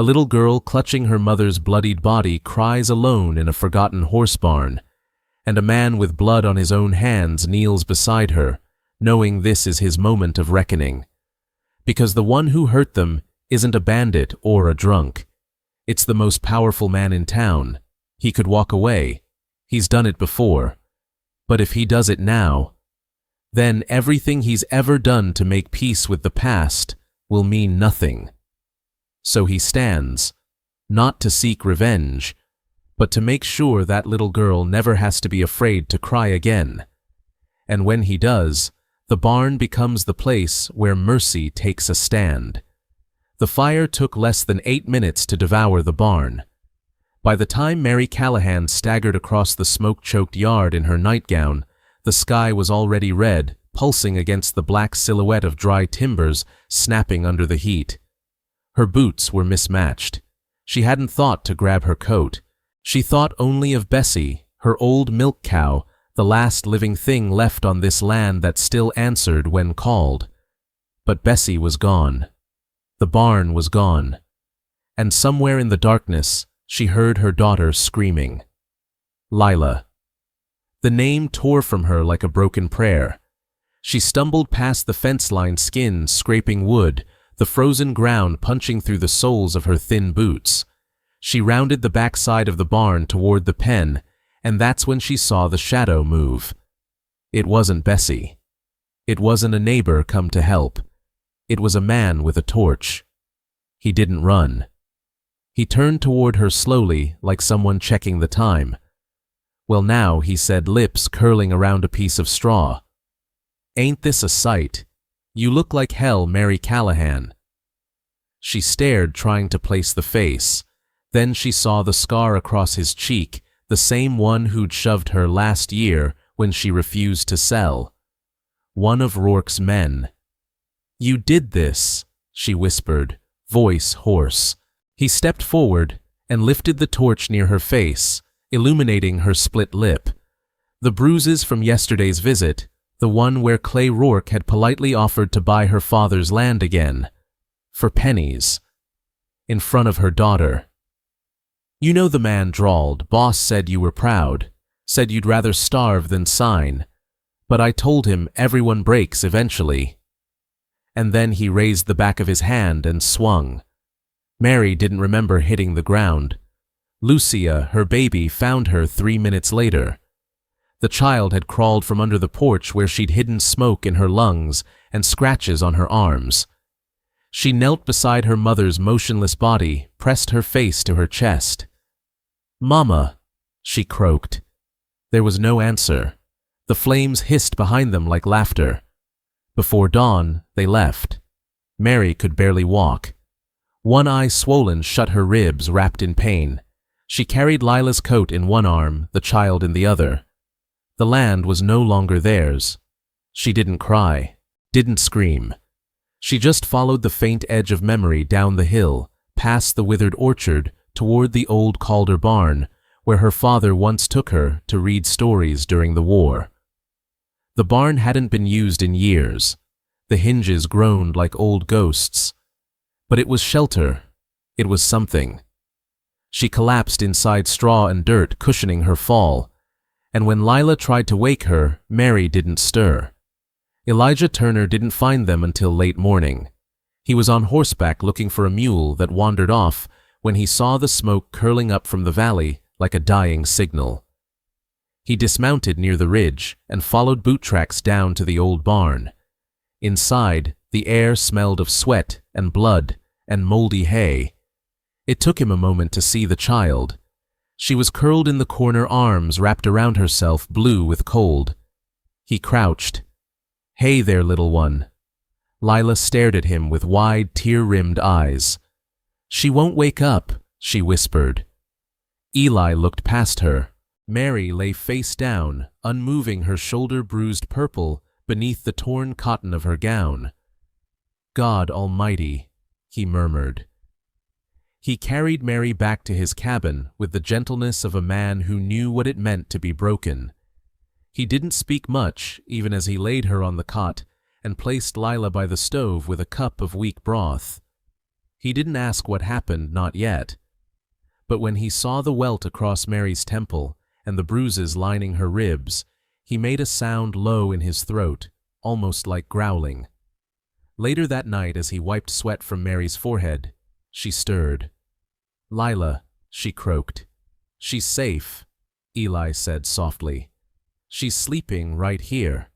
A little girl clutching her mother's bloodied body cries alone in a forgotten horse barn, and a man with blood on his own hands kneels beside her, knowing this is his moment of reckoning. Because the one who hurt them isn't a bandit or a drunk. It's the most powerful man in town. He could walk away. He's done it before. But if he does it now, then everything he's ever done to make peace with the past will mean nothing. So he stands, not to seek revenge, but to make sure that little girl never has to be afraid to cry again. And when he does, the barn becomes the place where mercy takes a stand. The fire took less than 8 minutes to devour the barn. By the time Mary Callahan staggered across the smoke-choked yard in her nightgown, the sky was already red, pulsing against the black silhouette of dry timbers snapping under the heat. Her boots were mismatched. She hadn't thought to grab her coat. She thought only of Bessie, her old milk cow, the last living thing left on this land that still answered when called. But Bessie was gone. The barn was gone. And somewhere in the darkness, she heard her daughter screaming. Lila. The name tore from her like a broken prayer. She stumbled past the fence-line skins scraping wood, the frozen ground punching through the soles of her thin boots. She rounded the backside of the barn toward the pen, and that's when she saw the shadow move. It wasn't Bessie. It wasn't a neighbor come to help. It was a man with a torch. He didn't run. He turned toward her slowly, like someone checking the time. Well now, he said, lips curling around a piece of straw. Ain't this a sight? You look like hell, Mary Callahan. She stared, trying to place the face. Then she saw the scar across his cheek, the same one who'd shoved her last year when she refused to sell. One of Rourke's men. You did this, she whispered, voice hoarse. He stepped forward and lifted the torch near her face, illuminating her split lip. The bruises from yesterday's visit, the one where Clay Rourke had politely offered to buy her father's land again. For pennies. In front of her daughter. You know, the man drawled, boss said you were proud, said you'd rather starve than sign. But I told him everyone breaks eventually. And then he raised the back of his hand and swung. Mary didn't remember hitting the ground. Lucia, her baby, found her 3 minutes later. The child had crawled from under the porch where she'd hidden smoke in her lungs and scratches on her arms. She knelt beside her mother's motionless body, pressed her face to her chest. Mama, she croaked. There was no answer. The flames hissed behind them like laughter. Before dawn, they left. Mary could barely walk. One eye swollen shut her ribs, wrapped in pain. She carried Lila's coat in one arm, the child in the other. The land was no longer theirs. She didn't cry, didn't scream. She just followed the faint edge of memory down the hill, past the withered orchard, toward the old Calder barn, where her father once took her to read stories during the war. The barn hadn't been used in years. The hinges groaned like old ghosts. But it was shelter. It was something. She collapsed inside straw and dirt, cushioning her fall. And when Lila tried to wake her, Mary didn't stir. Elijah Turner didn't find them until late morning. He was on horseback looking for a mule that wandered off when he saw the smoke curling up from the valley like a dying signal. He dismounted near the ridge and followed boot tracks down to the old barn. Inside, the air smelled of sweat and blood and moldy hay. It took him a moment to see the child. She was curled in the corner, arms wrapped around herself, blue with cold. He crouched. Hey there, little one. Lila stared at him with wide, tear-rimmed eyes. She won't wake up, she whispered. Eli looked past her. Mary lay face down, unmoving, her shoulder bruised purple beneath the torn cotton of her gown. God Almighty, he murmured. He carried Mary back to his cabin with the gentleness of a man who knew what it meant to be broken. He didn't speak much, even as he laid her on the cot and placed Lila by the stove with a cup of weak broth. He didn't ask what happened, not yet. But when he saw the welt across Mary's temple and the bruises lining her ribs, he made a sound low in his throat, almost like growling. Later that night, as he wiped sweat from Mary's forehead, she stirred. "Lila," she croaked. "She's safe," Eli said softly. "She's sleeping right here."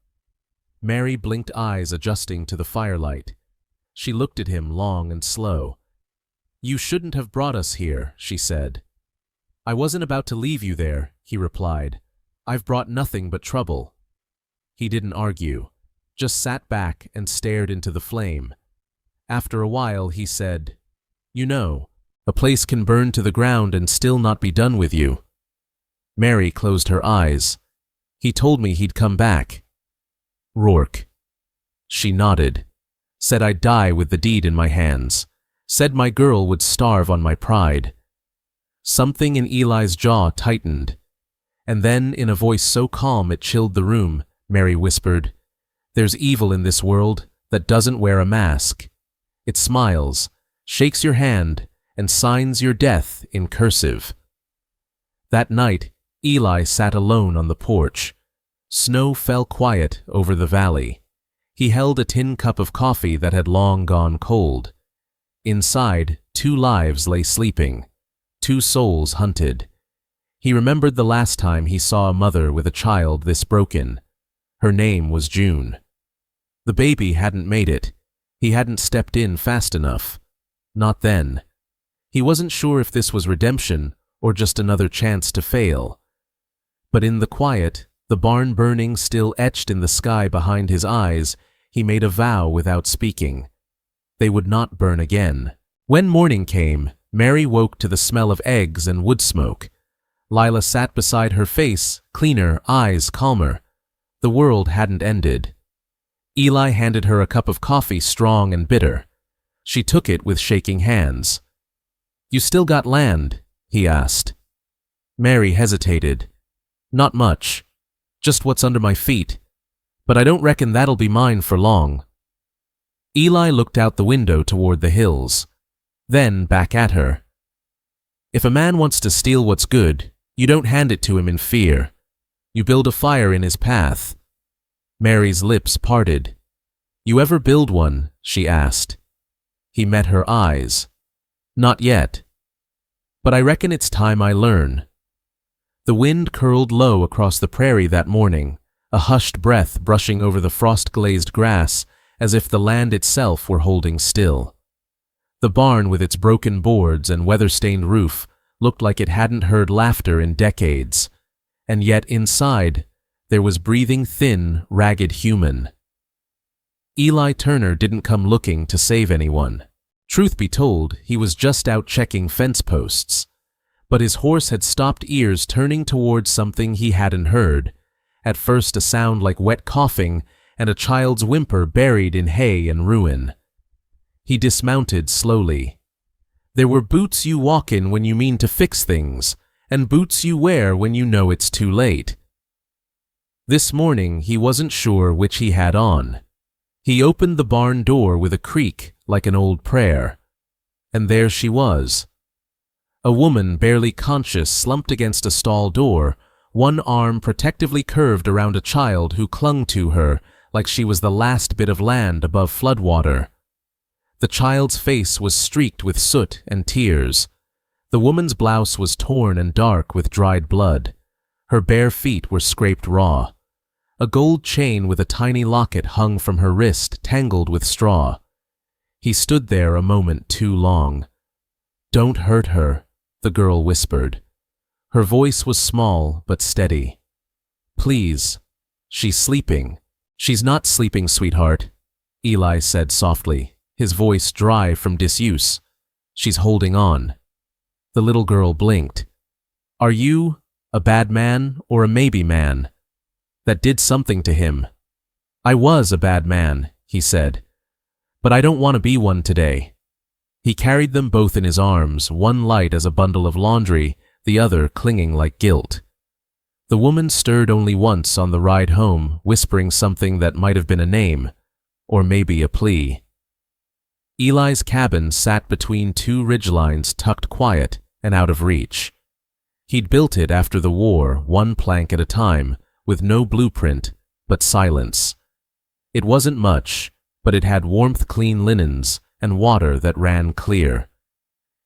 Mary blinked eyes, adjusting to the firelight. She looked at him long and slow. "You shouldn't have brought us here," she said. "I wasn't about to leave you there," he replied. "I've brought nothing but trouble." He didn't argue, just sat back and stared into the flame. After a while, he said, "You know, a place can burn to the ground and still not be done with you." Mary closed her eyes. "He told me he'd come back." "Rourke." She nodded. "Said I'd die with the deed in my hands. Said my girl would starve on my pride." Something in Eli's jaw tightened. And then, in a voice so calm it chilled the room, Mary whispered, "There's evil in this world that doesn't wear a mask. It smiles, shakes your hand, and signs your death in cursive." That night, Eli sat alone on the porch. Snow fell quiet over the valley. He held a tin cup of coffee that had long gone cold. Inside, 2 lives lay sleeping. 2 souls hunted. He remembered the last time he saw a mother with a child this broken. Her name was June. The baby hadn't made it. He hadn't stepped in fast enough. Not then. He wasn't sure if this was redemption or just another chance to fail. But in the quiet, the barn burning still etched in the sky behind his eyes, he made a vow without speaking. They would not burn again. When morning came, Mary woke to the smell of eggs and wood smoke. Lila sat beside her, face cleaner, eyes calmer. The world hadn't ended. Eli handed her a cup of coffee, strong and bitter. She took it with shaking hands. "You still got land?" he asked. Mary hesitated. "Not much. Just what's under my feet. But I don't reckon that'll be mine for long." Eli looked out the window toward the hills, then back at her. "If a man wants to steal what's good, you don't hand it to him in fear. You build a fire in his path." Mary's lips parted. "You ever build one?" she asked. He met her eyes. "Not yet. But I reckon it's time I learn." The wind curled low across the prairie that morning, a hushed breath brushing over the frost-glazed grass as if the land itself were holding still. The barn, with its broken boards and weather-stained roof, looked like it hadn't heard laughter in decades, and yet inside there was breathing thin, ragged human. Eli Turner didn't come looking to save anyone. Truth be told, he was just out checking fence posts. But his horse had stopped, ears turning towards something he hadn't heard. At first a sound like wet coughing and a child's whimper buried in hay and ruin. He dismounted slowly. There were boots you walk in when you mean to fix things, and boots you wear when you know it's too late. This morning he wasn't sure which he had on. He opened the barn door with a creak like an old prayer. And there she was. A woman, barely conscious, slumped against a stall door, one arm protectively curved around a child who clung to her like she was the last bit of land above floodwater. The child's face was streaked with soot and tears. The woman's blouse was torn and dark with dried blood. Her bare feet were scraped raw. A gold chain with a tiny locket hung from her wrist, tangled with straw. He stood there a moment too long. "Don't hurt her," the girl whispered. Her voice was small but steady. "Please. She's sleeping." "She's not sleeping, sweetheart," Eli said softly, his voice dry from disuse. "She's holding on." The little girl blinked. "Are you a bad man or a maybe man?" That did something to him. "I was a bad man," he said. "But I don't want to be one today." He carried them both in his arms, one light as a bundle of laundry, the other clinging like guilt. The woman stirred only once on the ride home, whispering something that might have been a name, or maybe a plea. Eli's cabin sat between two ridgelines tucked quiet and out of reach. He'd built it after the war, one plank at a time, with no blueprint, but silence. It wasn't much, but it had warmth, clean linens, and water that ran clear.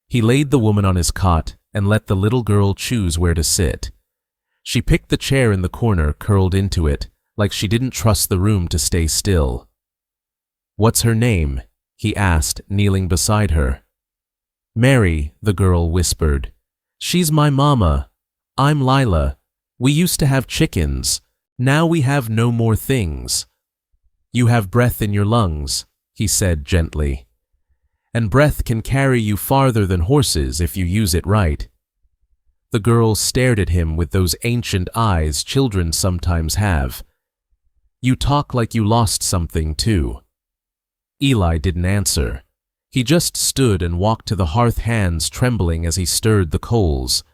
He laid the woman on his cot and let the little girl choose where to sit. She picked the chair in the corner, curled into it, like she didn't trust the room to stay still. "What's her name?" he asked, kneeling beside her. "Mary," the girl whispered. "She's my mama. I'm Lila. We used to have chickens. Now we have no more things." "You have breath in your lungs," he said gently. "And breath can carry you farther than horses if you use it right." The girl stared at him with those ancient eyes children sometimes have. "You talk like you lost something, too." Eli didn't answer. He just stood and walked to the hearth, hands trembling as he stirred the coals.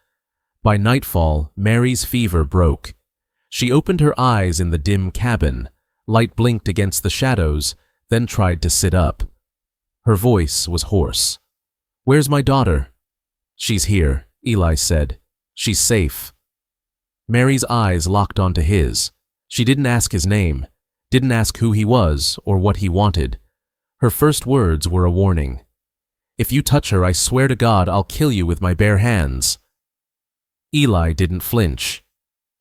By nightfall, Mary's fever broke. She opened her eyes in the dim cabin. Light blinked against the shadows, then tried to sit up. Her voice was hoarse. "Where's my daughter?" "She's here," Eli said. "She's safe." Mary's eyes locked onto his. She didn't ask his name, didn't ask who he was or what he wanted. Her first words were a warning. "If you touch her, I swear to God I'll kill you with my bare hands." Eli didn't flinch.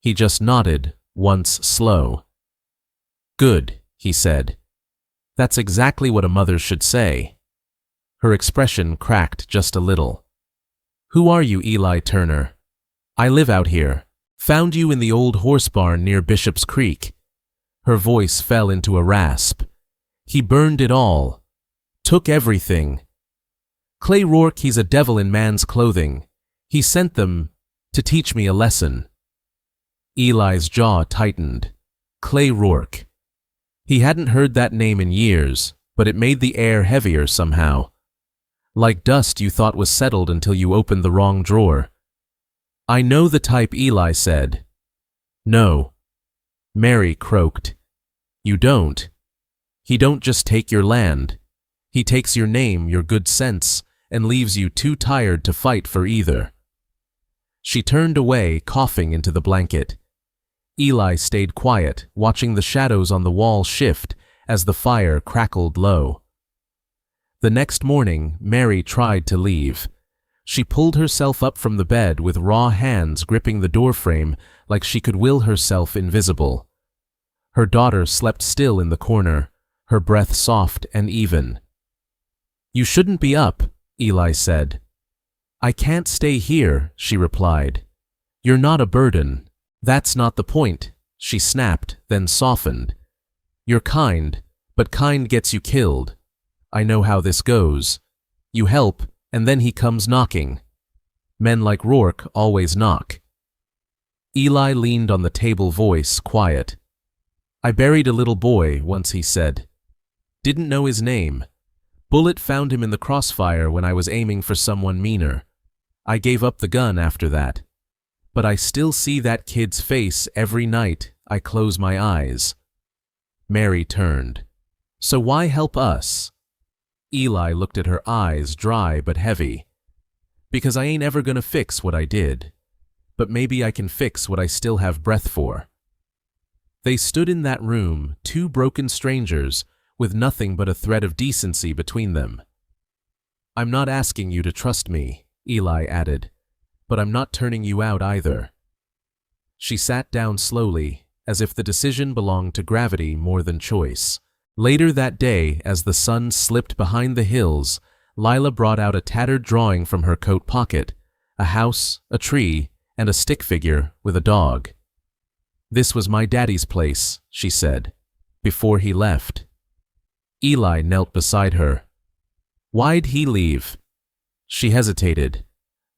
He just nodded, once slow. "Good," he said. "That's exactly what a mother should say." Her expression cracked just a little. "Who are you, Eli Turner?" "I live out here. Found you in the old horse barn near Bishop's Creek." Her voice fell into a rasp. "He burned it all. Took everything. Clay Rourke, he's a devil in man's clothing. He sent them to teach me a lesson." Eli's jaw tightened. Clay Rourke. He hadn't heard that name in years, but it made the air heavier somehow. Like dust you thought was settled until you opened the wrong drawer. "I know the type," Eli said. "No." Mary croaked. "You don't. He don't just take your land. He takes your name, your good sense, and leaves you too tired to fight for either." She turned away, coughing into the blanket. Eli stayed quiet, watching the shadows on the wall shift as the fire crackled low. The next morning, Mary tried to leave. She pulled herself up from the bed with raw hands gripping the doorframe like she could will herself invisible. Her daughter slept still in the corner, her breath soft and even. "You shouldn't be up," Eli said. "I can't stay here," she replied. "You're not a burden. That's not the point," she snapped, then softened. "You're kind, but kind gets you killed. I know how this goes. You help, and then he comes knocking. Men like Rourke always knock." Eli leaned on the table, voice quiet. "I buried a little boy once," he said. "Didn't know his name. Bullet found him in the crossfire when I was aiming for someone meaner. I gave up the gun after that. But I still see that kid's face every night I close my eyes." Mary turned. "So why help us?" Eli looked at her, eyes dry but heavy. "Because I ain't ever gonna fix what I did. But maybe I can fix what I still have breath for." They stood in that room, two broken strangers, with nothing but a thread of decency between them. "I'm not asking you to trust me," Eli added, "but I'm not turning you out either." She sat down slowly, as if the decision belonged to gravity more than choice. Later that day, as the sun slipped behind the hills, Lila brought out a tattered drawing from her coat pocket, a house, a tree, and a stick figure with a dog. "This was my daddy's place," she said, "before he left." Eli knelt beside her. "Why'd he leave?" She hesitated.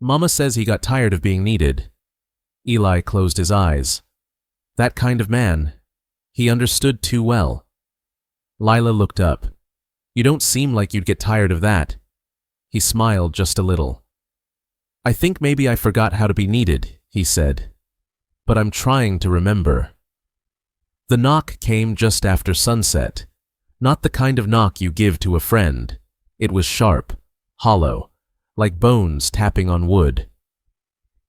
"Mama says he got tired of being needed." Eli closed his eyes. That kind of man. He understood too well. Lila looked up. "You don't seem like you'd get tired of that." He smiled just a little. "I think maybe I forgot how to be needed," he said. "But I'm trying to remember." The knock came just after sunset. Not the kind of knock you give to a friend. It was sharp, hollow, like bones tapping on wood.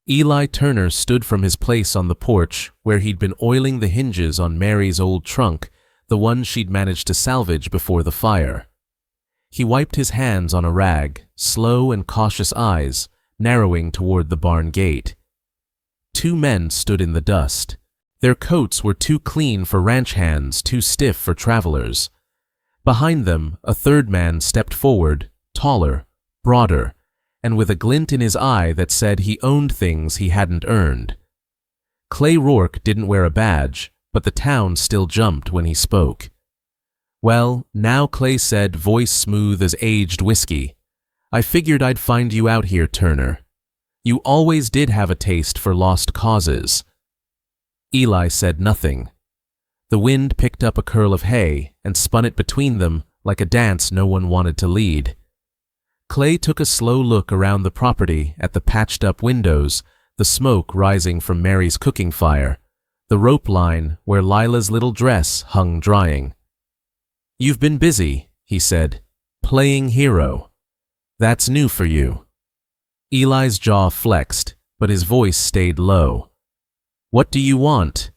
Eli Turner stood from his place on the porch where he'd been oiling the hinges on Mary's old trunk, the one she'd managed to salvage before the fire. He wiped his hands on a rag, slow and cautious eyes narrowing toward the barn gate. Two men stood in the dust. Their coats were too clean for ranch hands, too stiff for travelers. Behind them, a third man stepped forward, taller, broader, and with a glint in his eye that said he owned things he hadn't earned. Clay Rourke didn't wear a badge, but the town still jumped when he spoke. "Well, now," Clay said, voice smooth as aged whiskey, "I figured I'd find you out here, Turner. You always did have a taste for lost causes." Eli said nothing. The wind picked up a curl of hay and spun it between them like a dance no one wanted to lead. Clay took a slow look around the property at the patched-up windows, the smoke rising from Mary's cooking fire, the rope line where Lila's little dress hung drying. "You've been busy," he said, "playing hero. That's new for you." Eli's jaw flexed, but his voice stayed low. "What do you want?"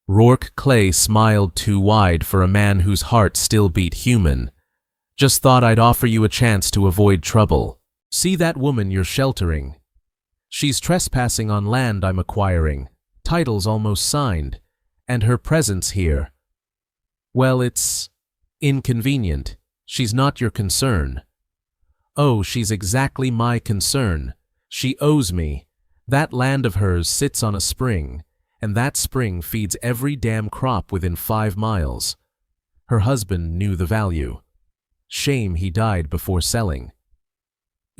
Rourke Clay smiled too wide for a man whose heart still beat human. "Just thought I'd offer you a chance to avoid trouble. See that woman you're sheltering? She's trespassing on land I'm acquiring, titles almost signed, and her presence here. Well, it's inconvenient. She's not your concern." "Oh, she's exactly my concern. She owes me. That land of hers sits on a spring, and that spring feeds every damn crop within 5 miles. Her husband knew the value. Shame he died before selling."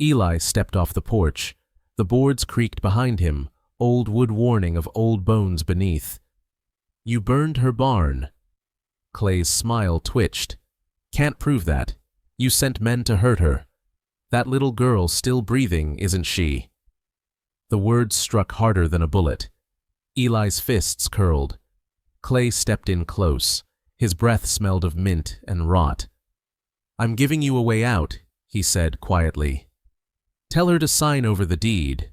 Eli stepped off the porch. The boards creaked behind him, old wood warning of old bones beneath. "You burned her barn." Clay's smile twitched. "Can't prove that. You sent men to hurt her. That little girl still breathing, isn't she?" The words struck harder than a bullet. Eli's fists curled. Clay stepped in close. His breath smelled of mint and rot. "I'm giving you a way out," he said quietly. "Tell her to sign over the deed.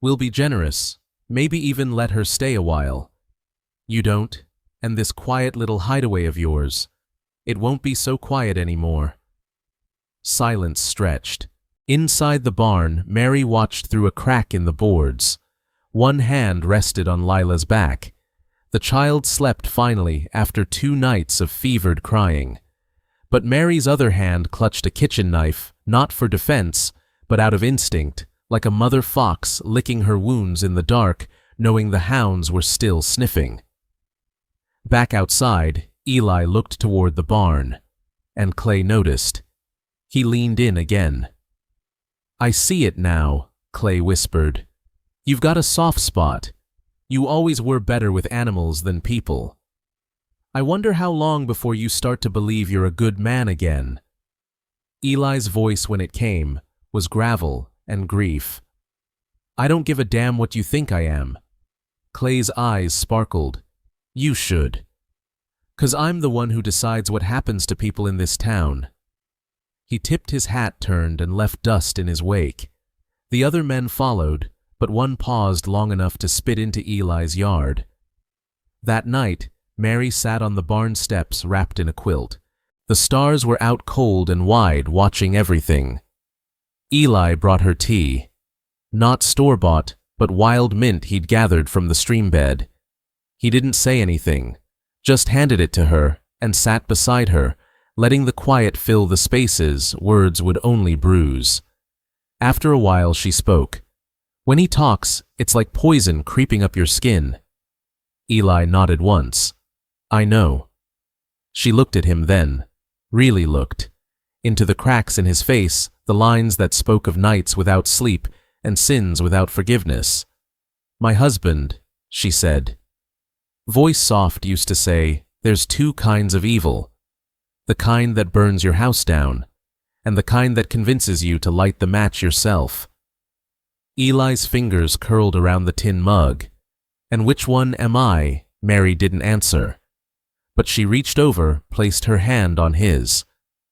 We'll be generous, maybe even let her stay a while. You don't, and this quiet little hideaway of yours, it won't be so quiet anymore." Silence stretched. Inside the barn, Mary watched through a crack in the boards. One hand rested on Lila's back. The child slept finally after 2 nights of fevered crying. But Mary's other hand clutched a kitchen knife, not for defense, but out of instinct, like a mother fox licking her wounds in the dark, knowing the hounds were still sniffing. Back outside, Eli looked toward the barn, and Clay noticed. He leaned in again. "I see it now," Clay whispered. "You've got a soft spot. You always were better with animals than people. I wonder how long before you start to believe you're a good man again." Eli's voice, when it came, was gravel and grief. "I don't give a damn what you think I am." Clay's eyes sparkled. "You should. 'Cause I'm the one who decides what happens to people in this town." He tipped his hat, turned, and left dust in his wake. The other men followed, but one paused long enough to spit into Eli's yard. That night, Mary sat on the barn steps wrapped in a quilt. The stars were out cold and wide, watching everything. Eli brought her tea. Not store-bought, but wild mint he'd gathered from the stream bed. He didn't say anything, just handed it to her and sat beside her, letting the quiet fill the spaces words would only bruise. After a while she spoke. "When he talks, it's like poison creeping up your skin." Eli nodded once. "I know." She looked at him then, really looked. Into the cracks in his face, the lines that spoke of nights without sleep and sins without forgiveness. "My husband," she said. Voice soft used to say, "There's 2 kinds of evil. The kind that burns your house down, and the kind that convinces you to light the match yourself." Eli's fingers curled around the tin mug. "And which one am I?" Mary didn't answer. But she reached over, placed her hand on his.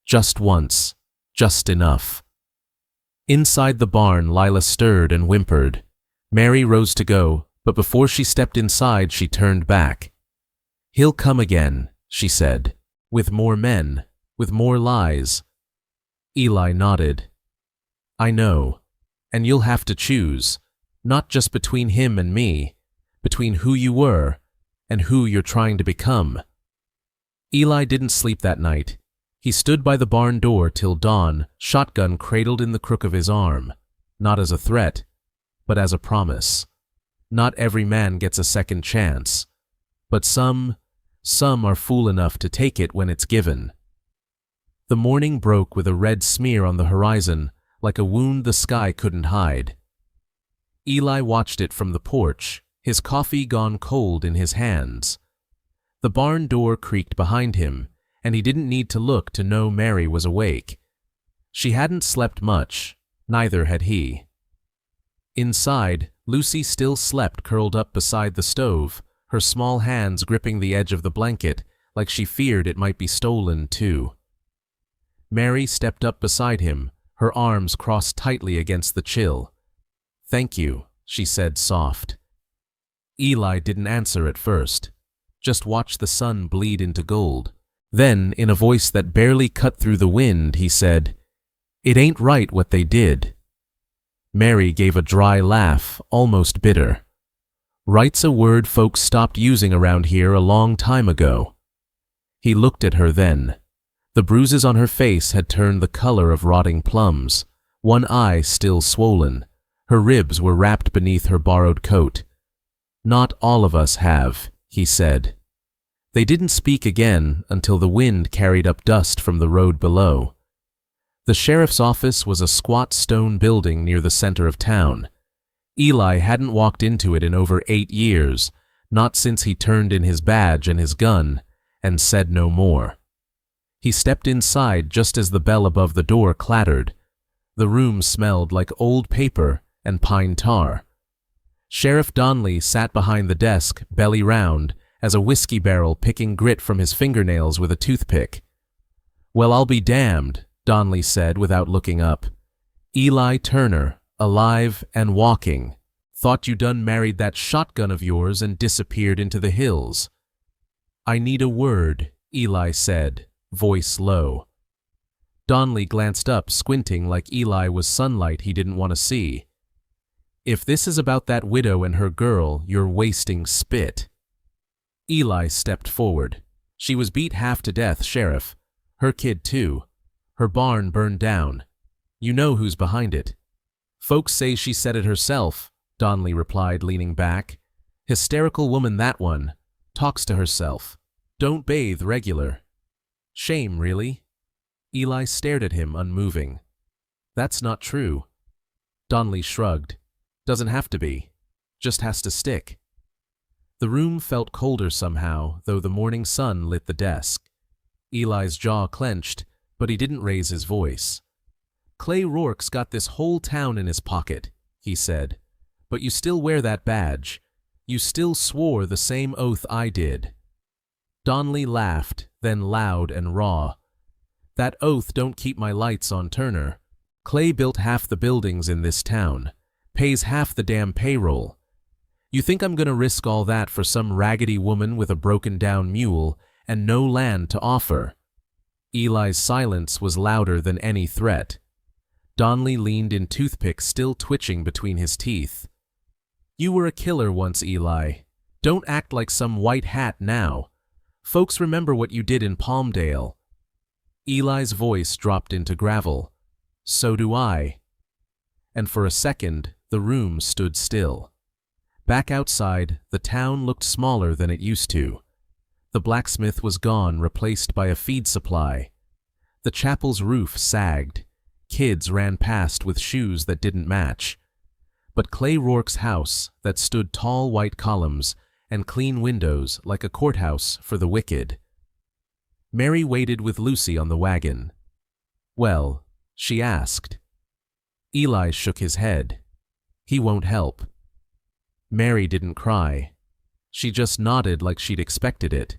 Just once. Just enough. Inside the barn, Lila stirred and whimpered. Mary rose to go, but before she stepped inside, she turned back. "He'll come again," she said. "With more men, with more lies." Eli nodded. "I know. And you'll have to choose, not just between him and me, between who you were and who you're trying to become." Eli didn't sleep that night. He stood by the barn door till dawn, shotgun cradled in the crook of his arm, not as a threat, but as a promise. Not every man gets a second chance, but some are fool enough to take it when it's given. The morning broke with a red smear on the horizon, like a wound the sky couldn't hide. Eli watched it from the porch, his coffee gone cold in his hands. The barn door creaked behind him, and he didn't need to look to know Mary was awake. She hadn't slept much, neither had he. Inside, Lucy still slept curled up beside the stove, her small hands gripping the edge of the blanket, like she feared it might be stolen too. Mary stepped up beside him, her arms crossed tightly against the chill. "Thank you," she said soft. Eli didn't answer at first, just watched the sun bleed into gold. Then, in a voice that barely cut through the wind, he said, "It ain't right what they did." Mary gave a dry laugh, almost bitter. "Right's a word folks stopped using around here a long time ago." He looked at her then. The bruises on her face had turned the color of rotting plums, one eye still swollen. Her ribs were wrapped beneath her borrowed coat. "Not all of us have," he said. They didn't speak again until the wind carried up dust from the road below. The sheriff's office was a squat stone building near the center of town. Eli hadn't walked into it in over 8 years, not since he turned in his badge and his gun, and said no more. He stepped inside just as the bell above the door clattered. The room smelled like old paper and pine tar. Sheriff Donnelly sat behind the desk, belly round, as a whiskey barrel picking grit from his fingernails with a toothpick. "Well, I'll be damned," Donnelly said without looking up. "Eli Turner, alive and walking. Thought you done married that shotgun of yours and disappeared into the hills." "I need a word," Eli said, voice low. Donnelly glanced up, squinting like Eli was sunlight he didn't want to see. "If this is about that widow and her girl, you're wasting spit." Eli stepped forward. "She was beat half to death, Sheriff. Her kid too. Her barn burned down. You know who's behind it." "Folks say she said it herself," Donnelly replied, leaning back. "Hysterical woman, that one. Talks to herself. Don't bathe regular. Shame, really." Eli stared at him, unmoving. "That's not true." Donnelly shrugged. "Doesn't have to be. Just has to stick." The room felt colder somehow, though the morning sun lit the desk. Eli's jaw clenched, but he didn't raise his voice. "Clay Rourke's got this whole town in his pocket," he said. "But you still wear that badge. You still swore the same oath I did." Donnelly laughed, then loud and raw. "That oath don't keep my lights on Turner. Clay built half the buildings in this town, pays half the damn payroll. You think I'm gonna risk all that for some raggedy woman with a broken-down mule and no land to offer?" Eli's silence was louder than any threat. Donnelly leaned in, toothpick still twitching between his teeth. "You were a killer once, Eli. Don't act like some white hat now. Folks remember what you did in Palmdale." Eli's voice dropped into gravel. "So do I." And for a second, the room stood still. Back outside, the town looked smaller than it used to. The blacksmith was gone, replaced by a feed supply. The chapel's roof sagged. Kids ran past with shoes that didn't match. But Clay Rourke's house, that stood tall white columns and clean windows like a courthouse for the wicked. Mary waited with Lucy on the wagon. "Well?" she asked. Eli shook his head. "He won't help." Mary didn't cry. She just nodded like she'd expected it.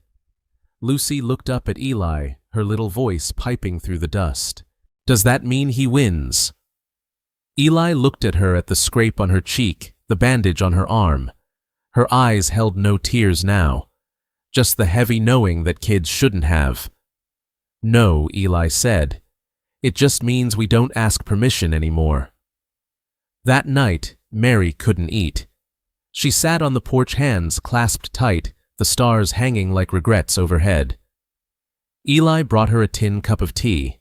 Lucy looked up at Eli, her little voice piping through the dust. Does that mean he wins? Eli looked at her, at the scrape on her cheek, the bandage on her arm. Her eyes held no tears now, just the heavy knowing that kids shouldn't have. No, Eli said. It just means we don't ask permission anymore. That night, Mary couldn't eat. She sat on the porch, hands clasped tight, the stars hanging like regrets overhead. Eli brought her a tin cup of tea.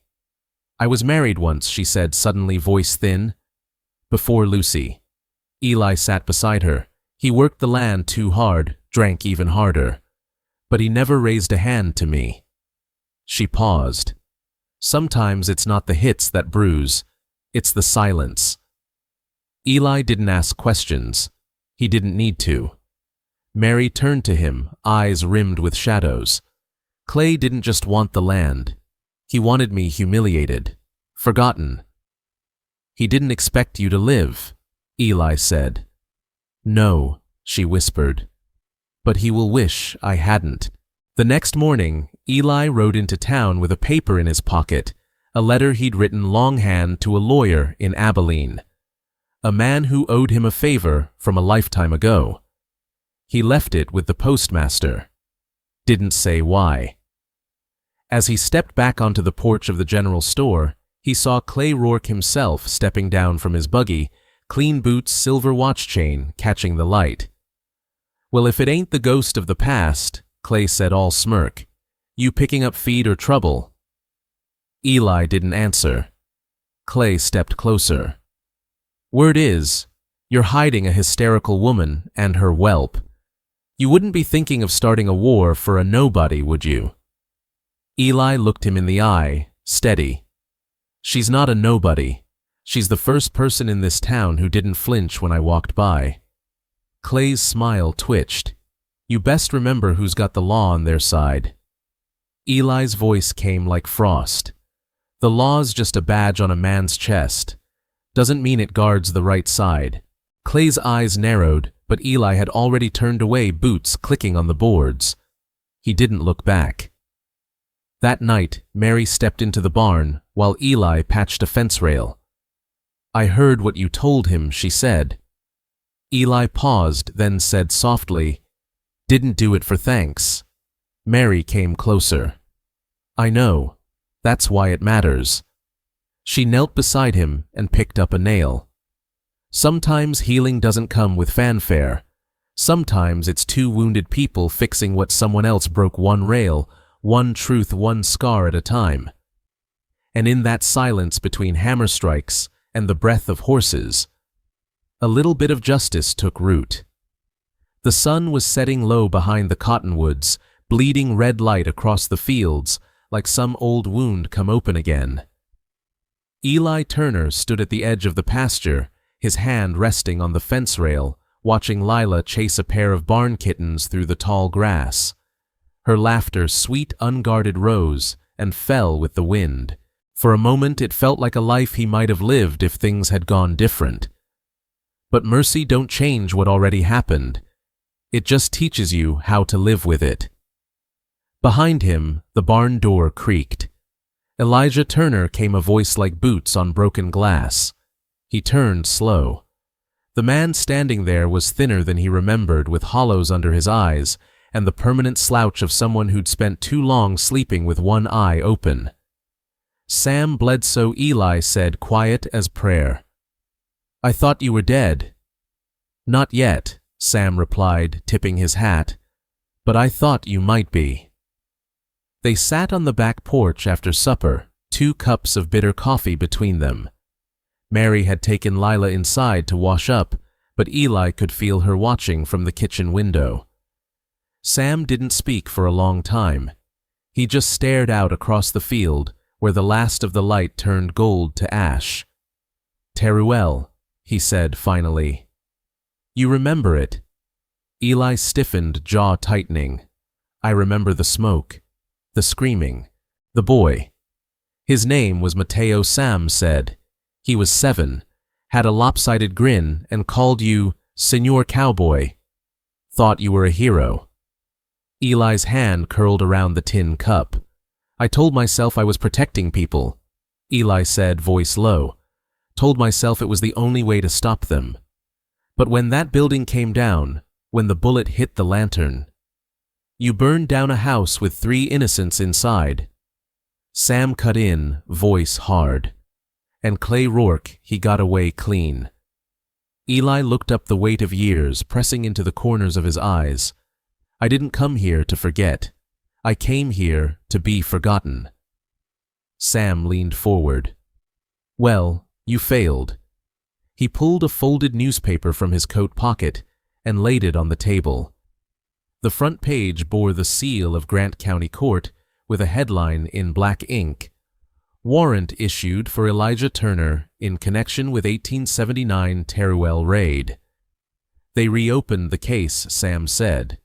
I was married once, she said, suddenly, voice thin. Before Lucy. Eli sat beside her. He worked the land too hard, drank even harder. But he never raised a hand to me. She paused. Sometimes it's not the hits that bruise, it's the silence. Eli didn't ask questions. He didn't need to. Mary turned to him, eyes rimmed with shadows. Clay didn't just want the land. He wanted me humiliated, forgotten. He didn't expect you to live, Eli said. No, she whispered. But he will wish I hadn't. The next morning, Eli rode into town with a paper in his pocket, a letter he'd written longhand to a lawyer in Abilene, a man who owed him a favor from a lifetime ago. He left it with the postmaster. Didn't say why. As he stepped back onto the porch of the general store, he saw Clay Rourke himself stepping down from his buggy, clean boots, silver watch chain, catching the light. Well, if it ain't the ghost of the past, Clay said, all smirk. You picking up feed or trouble? Eli didn't answer. Clay stepped closer. Word is, you're hiding a hysterical woman and her whelp. You wouldn't be thinking of starting a war for a nobody, would you? Eli looked him in the eye, steady. She's not a nobody. She's the first person in this town who didn't flinch when I walked by. Clay's smile twitched. You best remember who's got the law on their side. Eli's voice came like frost. The law's just a badge on a man's chest. Doesn't mean it guards the right side. Clay's eyes narrowed, but Eli had already turned away, boots clicking on the boards. He didn't look back. That night, Mary stepped into the barn while Eli patched a fence rail. I heard what you told him, she said. Eli paused, then said softly, Didn't do it for thanks. Mary came closer. I know. That's why it matters. She knelt beside him and picked up a nail. Sometimes healing doesn't come with fanfare. Sometimes it's two wounded people fixing what someone else broke, one rail, one truth, one scar at a time. And in that silence between hammer strikes and the breath of horses, a little bit of justice took root. The sun was setting low behind the cottonwoods, bleeding red light across the fields, like some old wound come open again. Eli Turner stood at the edge of the pasture, his hand resting on the fence rail, watching Lila chase a pair of barn kittens through the tall grass. Her laughter, sweet, unguarded, rose and fell with the wind. For a moment it felt like a life he might have lived if things had gone different. But mercy don't change what already happened. It just teaches you how to live with it. Behind him, the barn door creaked. Elijah Turner came, a voice like boots on broken glass. He turned slow. The man standing there was thinner than he remembered, with hollows under his eyes and the permanent slouch of someone who'd spent too long sleeping with one eye open. Sam Bledsoe, Eli said, quiet as prayer. I thought you were dead. Not yet, Sam replied, tipping his hat, but I thought you might be. They sat on the back porch after supper, 2 cups of bitter coffee between them. Mary had taken Lila inside to wash up, but Eli could feel her watching from the kitchen window. Sam didn't speak for a long time. He just stared out across the field, where the last of the light turned gold to ash. Teruel, he said finally. You remember it? Eli stiffened, jaw tightening. I remember the smoke, the screaming, the boy. His name was Mateo, Sam said. He was 7, had a lopsided grin, and called you Senor Cowboy. Thought you were a hero. Eli's hand curled around the tin cup. I told myself I was protecting people. Eli said, voice low. Told myself it was the only way to stop them. But when that building came down, when the bullet hit the lantern, you burned down a house with 3 innocents inside. Sam cut in, voice hard. And Clay Rourke, he got away clean. Eli looked up, the weight of years pressing into the corners of his eyes. I didn't come here to forget. I came here to be forgotten. Sam leaned forward. Well, you failed. He pulled a folded newspaper from his coat pocket and laid it on the table. The front page bore the seal of Grant County Court with a headline in black ink. Warrant issued for Elijah Turner in connection with 1879 Teruel raid. They reopened the case, Sam said.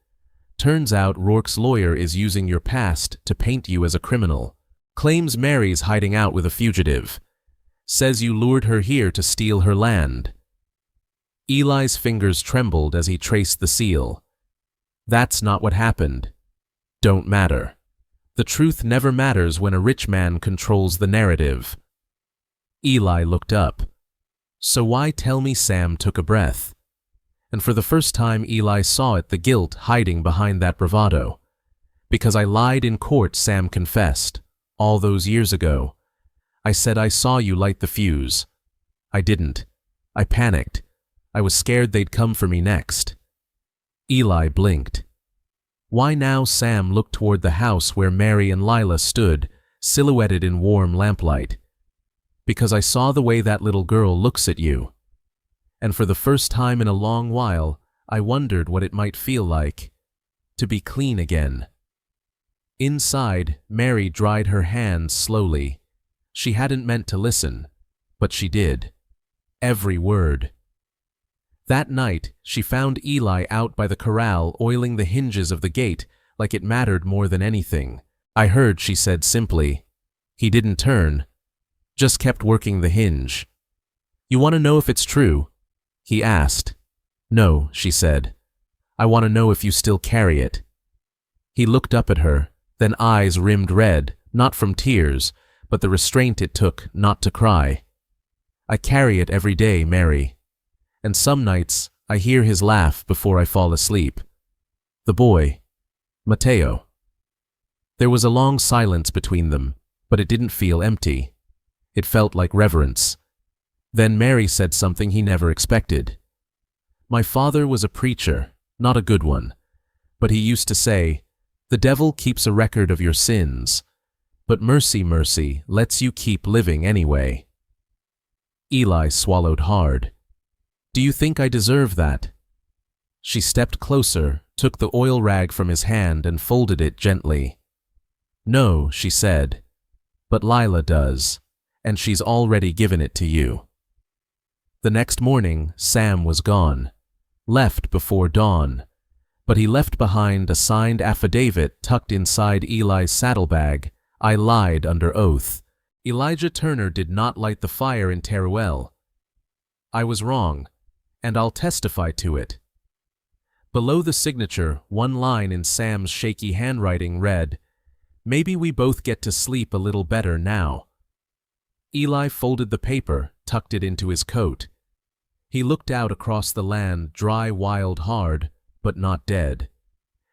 Turns out Rourke's lawyer is using your past to paint you as a criminal. Claims Mary's hiding out with a fugitive. Says you lured her here to steal her land. Eli's fingers trembled as he traced the seal. That's not what happened. Don't matter. The truth never matters when a rich man controls the narrative. Eli looked up. So why tell me? Sam took a breath. And for the first time Eli saw it, the guilt hiding behind that bravado. Because I lied in court, Sam confessed. All those years ago. I said I saw you light the fuse. I didn't. I panicked. I was scared they'd come for me next. Eli blinked. Why now? Sam looked toward the house where Mary and Lila stood, silhouetted in warm lamplight. Because I saw the way that little girl looks at you. And for the first time in a long while, I wondered what it might feel like to be clean again. Inside, Mary dried her hands slowly. She hadn't meant to listen, but she did. Every word. That night, she found Eli out by the corral oiling the hinges of the gate like it mattered more than anything. I heard, she said simply. He didn't turn, just kept working the hinge. You want to know if it's true? He asked. No, she said. I want to know if you still carry it. He looked up at her, then eyes rimmed red, not from tears, but the restraint it took not to cry. I carry it every day, Mary. And some nights I hear his laugh before I fall asleep. The boy, Mateo. There was a long silence between them, but it didn't feel empty. It felt like reverence. Then Mary said something he never expected. My father was a preacher, not a good one, but he used to say, the devil keeps a record of your sins, but mercy, mercy lets you keep living anyway. Eli swallowed hard. Do you think I deserve that? She stepped closer, took the oil rag from his hand and folded it gently. No, she said, but Lila does, and she's already given it to you. The next morning, Sam was gone, left before dawn, but he left behind a signed affidavit tucked inside Eli's saddlebag. I lied under oath. Elijah Turner did not light the fire in Teruel. I was wrong, and I'll testify to it. Below the signature, one line in Sam's shaky handwriting read, Maybe we both get to sleep a little better now. Eli folded the paper, tucked it into his coat. He looked out across the land, dry, wild, hard, but not dead.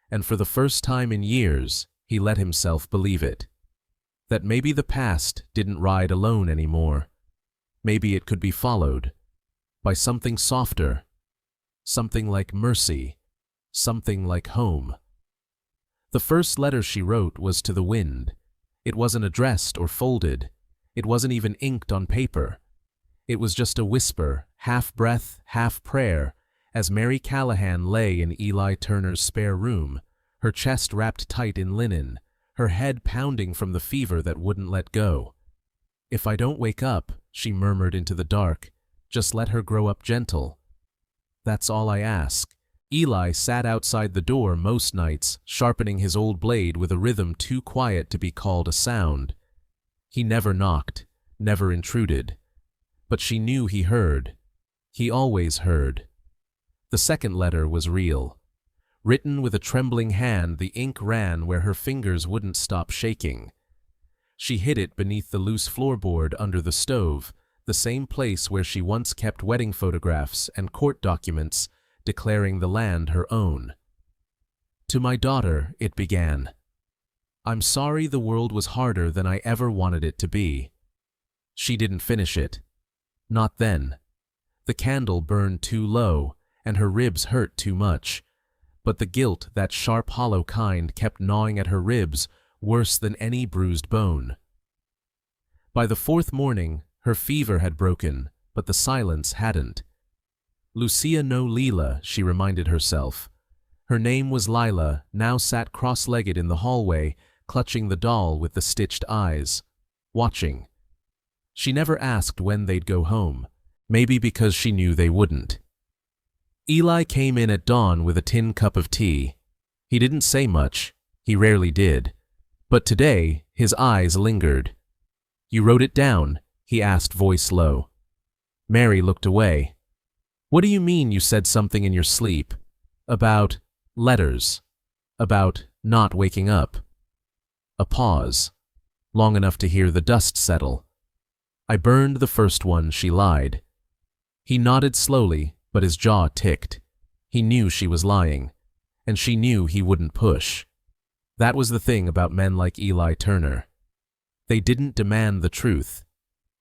And for the first time in years, he let himself believe it. That maybe the past didn't ride alone anymore. Maybe it could be followed by something softer, something like mercy, something like home. The first letter she wrote was to the wind. It wasn't addressed or folded. It wasn't even inked on paper. It was just a whisper, half breath, half prayer, as Mary Callahan lay in Eli Turner's spare room, her chest wrapped tight in linen, her head pounding from the fever that wouldn't let go. If I don't wake up, she murmured into the dark, just let her grow up gentle. That's all I ask. Eli sat outside the door most nights, sharpening his old blade with a rhythm too quiet to be called a sound. He never knocked, never intruded. But she knew he heard. He always heard. The second letter was real. Written with a trembling hand, the ink ran where her fingers wouldn't stop shaking. She hid it beneath the loose floorboard under the stove, the same place where she once kept wedding photographs and court documents declaring the land her own. To my daughter, it began. I'm sorry the world was harder than I ever wanted it to be. She didn't finish it. Not then. The candle burned too low, and her ribs hurt too much. But the guilt, that sharp, hollow kind, kept gnawing at her ribs worse than any bruised bone. By the fourth morning, her fever had broken, but the silence hadn't. Lucia no Lila, she reminded herself. Her name was Lila, now sat cross-legged in the hallway, clutching the doll with the stitched eyes, watching. She never asked when they'd go home, maybe because she knew they wouldn't. Eli came in at dawn with a tin cup of tea. He didn't say much, he rarely did, but today his eyes lingered. You wrote it down? He asked, voice low. Mary looked away. What do you mean you said something in your sleep? About letters. About not waking up. A pause, long enough to hear the dust settle. I burned the first one, she lied. He nodded slowly, but his jaw ticked. He knew she was lying, and she knew he wouldn't push. That was the thing about men like Eli Turner. They didn't demand the truth.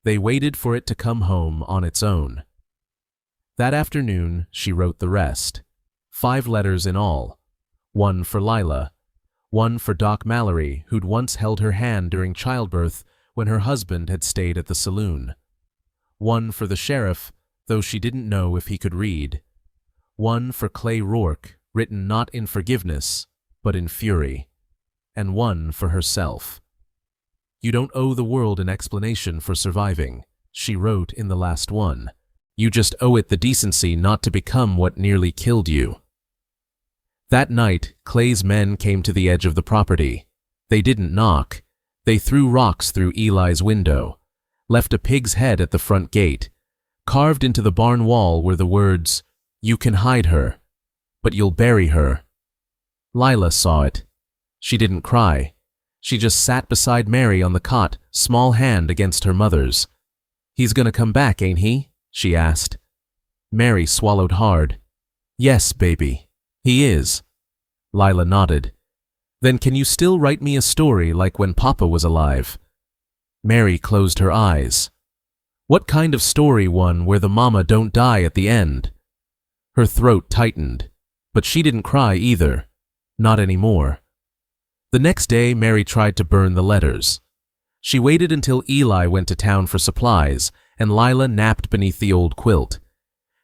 They waited for it to come home on its own. That afternoon, she wrote the rest. 5 letters in all. 1 for Lila. 1 for Doc Mallory, who'd once held her hand during childbirth when her husband had stayed at the saloon. 1 for the sheriff, though she didn't know if he could read. 1 for Clay Rourke, written not in forgiveness, but in fury. And 1 for herself. You don't owe the world an explanation for surviving, she wrote in the last one. You just owe it the decency not to become what nearly killed you. That night, Clay's men came to the edge of the property. They didn't knock. They threw rocks through Eli's window, left a pig's head at the front gate. Carved into the barn wall were the words, "You can hide her, but you'll bury her." Lila saw it. She didn't cry. She just sat beside Mary on the cot, small hand against her mother's. "He's gonna come back, ain't he?" she asked. Mary swallowed hard. "Yes, baby, he is." Lila nodded. "Then can you still write me a story like when Papa was alive?" Mary closed her eyes. "What kind of story, one where the mama don't die at the end?" Her throat tightened, but she didn't cry either. Not anymore. The next day, Mary tried to burn the letters. She waited until Eli went to town for supplies, and Lila napped beneath the old quilt.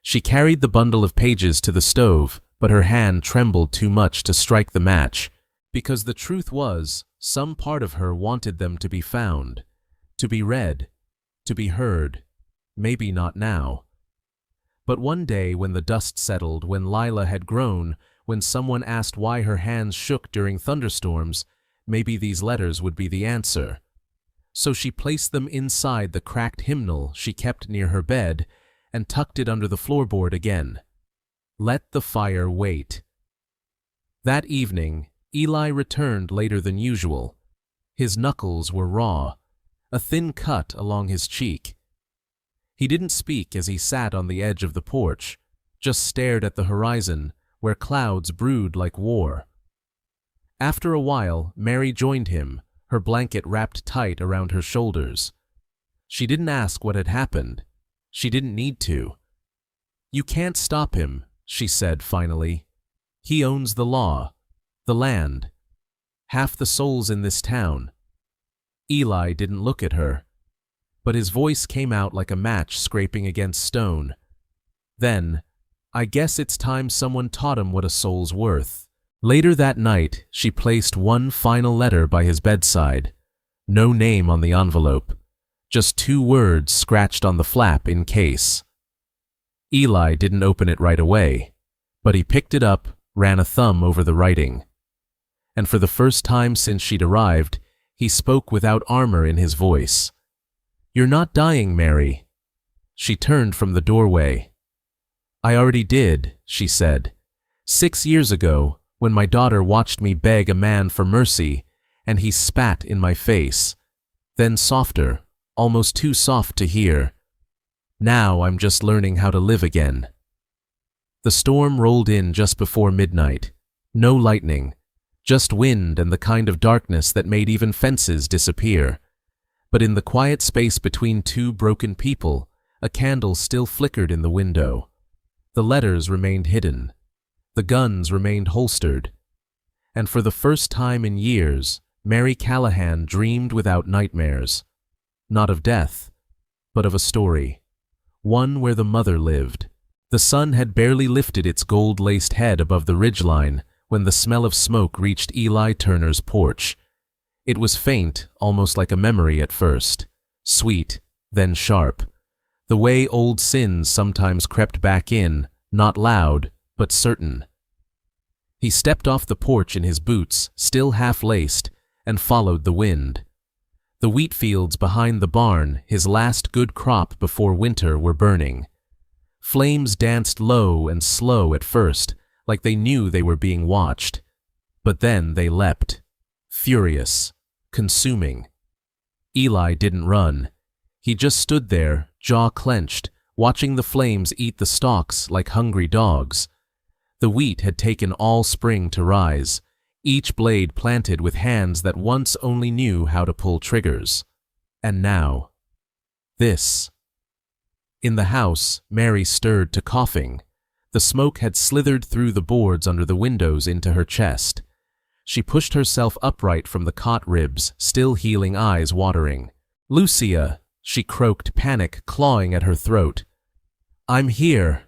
She carried the bundle of pages to the stove, but her hand trembled too much to strike the match, because the truth was, some part of her wanted them to be found, to be read, to be heard. Maybe not now. But one day when the dust settled, when Lila had grown, when someone asked why her hands shook during thunderstorms, maybe these letters would be the answer. So she placed them inside the cracked hymnal she kept near her bed and tucked it under the floorboard again. Let the fire wait. That evening, Eli returned later than usual. His knuckles were raw, a thin cut along his cheek. He didn't speak as he sat on the edge of the porch, just stared at the horizon, where clouds brewed like war. After a while, Mary joined him, her blanket wrapped tight around her shoulders. She didn't ask what had happened. She didn't need to. "You can't stop him," she said finally. "He owns the law, the land, half the souls in this town." Eli didn't look at her, but his voice came out like a match scraping against stone. Then, "I guess it's time someone taught him what a soul's worth." Later that night, she placed one final letter by his bedside. No name on the envelope, just 2 words scratched on the flap in case. Eli didn't open it right away, but he picked it up, ran a thumb over the writing. And for the first time since she'd arrived, he spoke without armor in his voice. "You're not dying, Mary." She turned from the doorway. "I already did," she said. 6 years ago, when my daughter watched me beg a man for mercy, and he spat in my face. Then softer, almost too soft to hear. Now I'm just learning how to live again. The storm rolled in just before midnight. No lightning, just wind and the kind of darkness that made even fences disappear. But in the quiet space between two broken people, a candle still flickered in the window. The letters remained hidden. The guns remained holstered. And for the first time in years, Mary Callahan dreamed without nightmares. Not of death, but of a story. One where the mother lived. The sun had barely lifted its gold-laced head above the ridgeline when the smell of smoke reached Eli Turner's porch. It was faint, almost like a memory at first. Sweet, then sharp. The way old sins sometimes crept back in, not loud, but certain. He stepped off the porch in his boots, still half-laced, and followed the wind. The wheat fields behind the barn, his last good crop before winter, were burning. Flames danced low and slow at first, like they knew they were being watched. But then they leapt. Furious. Consuming. Eli didn't run. He just stood there, jaw clenched, watching the flames eat the stalks like hungry dogs. The wheat had taken all spring to rise, each blade planted with hands that once only knew how to pull triggers. And now, this. In the house, Mary stirred to coughing. The smoke had slithered through the boards under the windows into her chest. She pushed herself upright from the cot ribs, still healing, eyes watering. "Lucia," she croaked, panic clawing at her throat. "I'm here."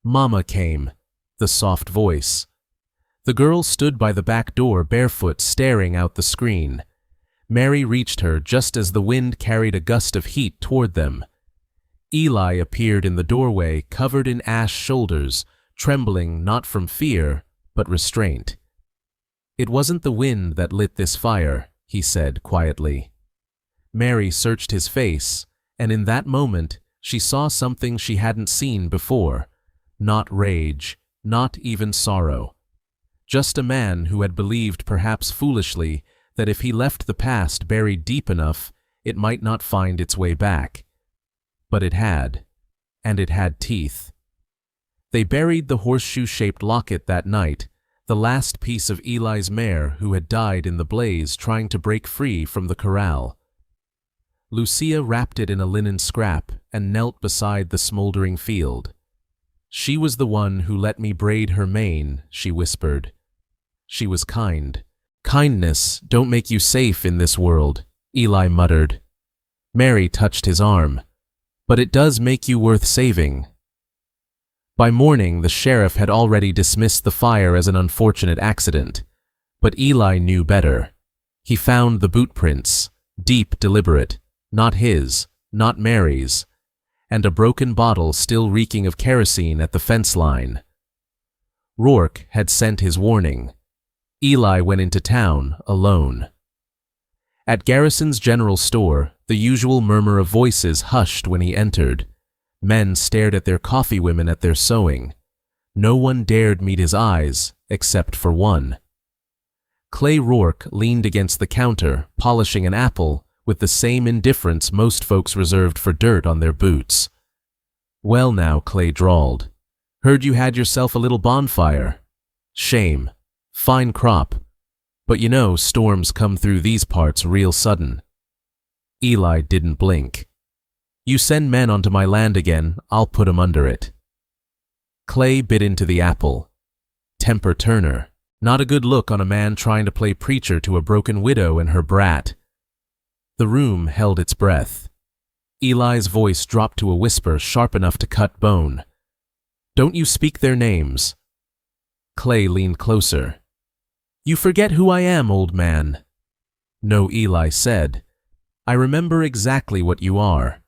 "Mama came," the soft voice. The girl stood by the back door barefoot, staring out the screen. Mary reached her just as the wind carried a gust of heat toward them. Eli appeared in the doorway, covered in ash shoulders, trembling not from fear, but restraint. "It wasn't the wind that lit this fire," he said quietly. Mary searched his face, and in that moment she saw something she hadn't seen before. Not rage, not even sorrow. Just a man who had believed, perhaps foolishly, that if he left the past buried deep enough, it might not find its way back. But it had, and it had teeth. They buried the horseshoe-shaped locket that night, the last piece of Eli's mare who had died in the blaze trying to break free from the corral. Lucia wrapped it in a linen scrap and knelt beside the smoldering field. "She was the one who let me braid her mane," she whispered. "She was kind." "Kindness don't make you safe in this world," Eli muttered. Mary touched his arm. "But it does make you worth saving." By morning, the sheriff had already dismissed the fire as an unfortunate accident. But Eli knew better. He found the boot prints, deep, deliberate, not his, not Mary's, and a broken bottle still reeking of kerosene at the fence line. Rourke had sent his warning. Eli went into town alone. At Garrison's general store, the usual murmur of voices hushed when he entered. Men stared at their coffee women at their sewing. No one dared meet his eyes, except for one. Clay Rourke leaned against the counter, polishing an apple, with the same indifference most folks reserved for dirt on their boots. "Well now," Clay drawled. "Heard you had yourself a little bonfire. Shame. Fine crop. But you know, storms come through these parts real sudden." Eli didn't blink. "You send men onto my land again, I'll put 'em under it." Clay bit into the apple. Temper Turner. Not a good look on a man trying to play preacher to a broken widow and her brat. The room held its breath. Eli's voice dropped to a whisper sharp enough to cut bone. "Don't you speak their names." Clay leaned closer. "You forget who I am, old man." "No," Eli said. "I remember exactly what you are."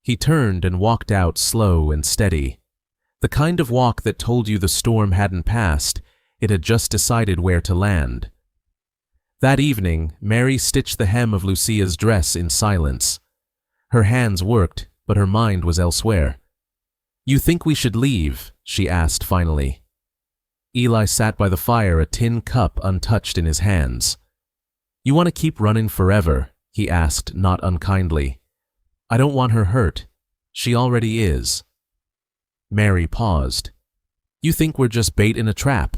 He turned and walked out slow and steady. The kind of walk that told you the storm hadn't passed, it had just decided where to land. That evening, Mary stitched the hem of Lucia's dress in silence. Her hands worked, but her mind was elsewhere. "You think we should leave?" she asked finally. Eli sat by the fire, a tin cup untouched in his hands. "You want to keep running forever?" he asked, not unkindly. I don't want her hurt. She already is. Mary paused. You think we're just bait in a trap?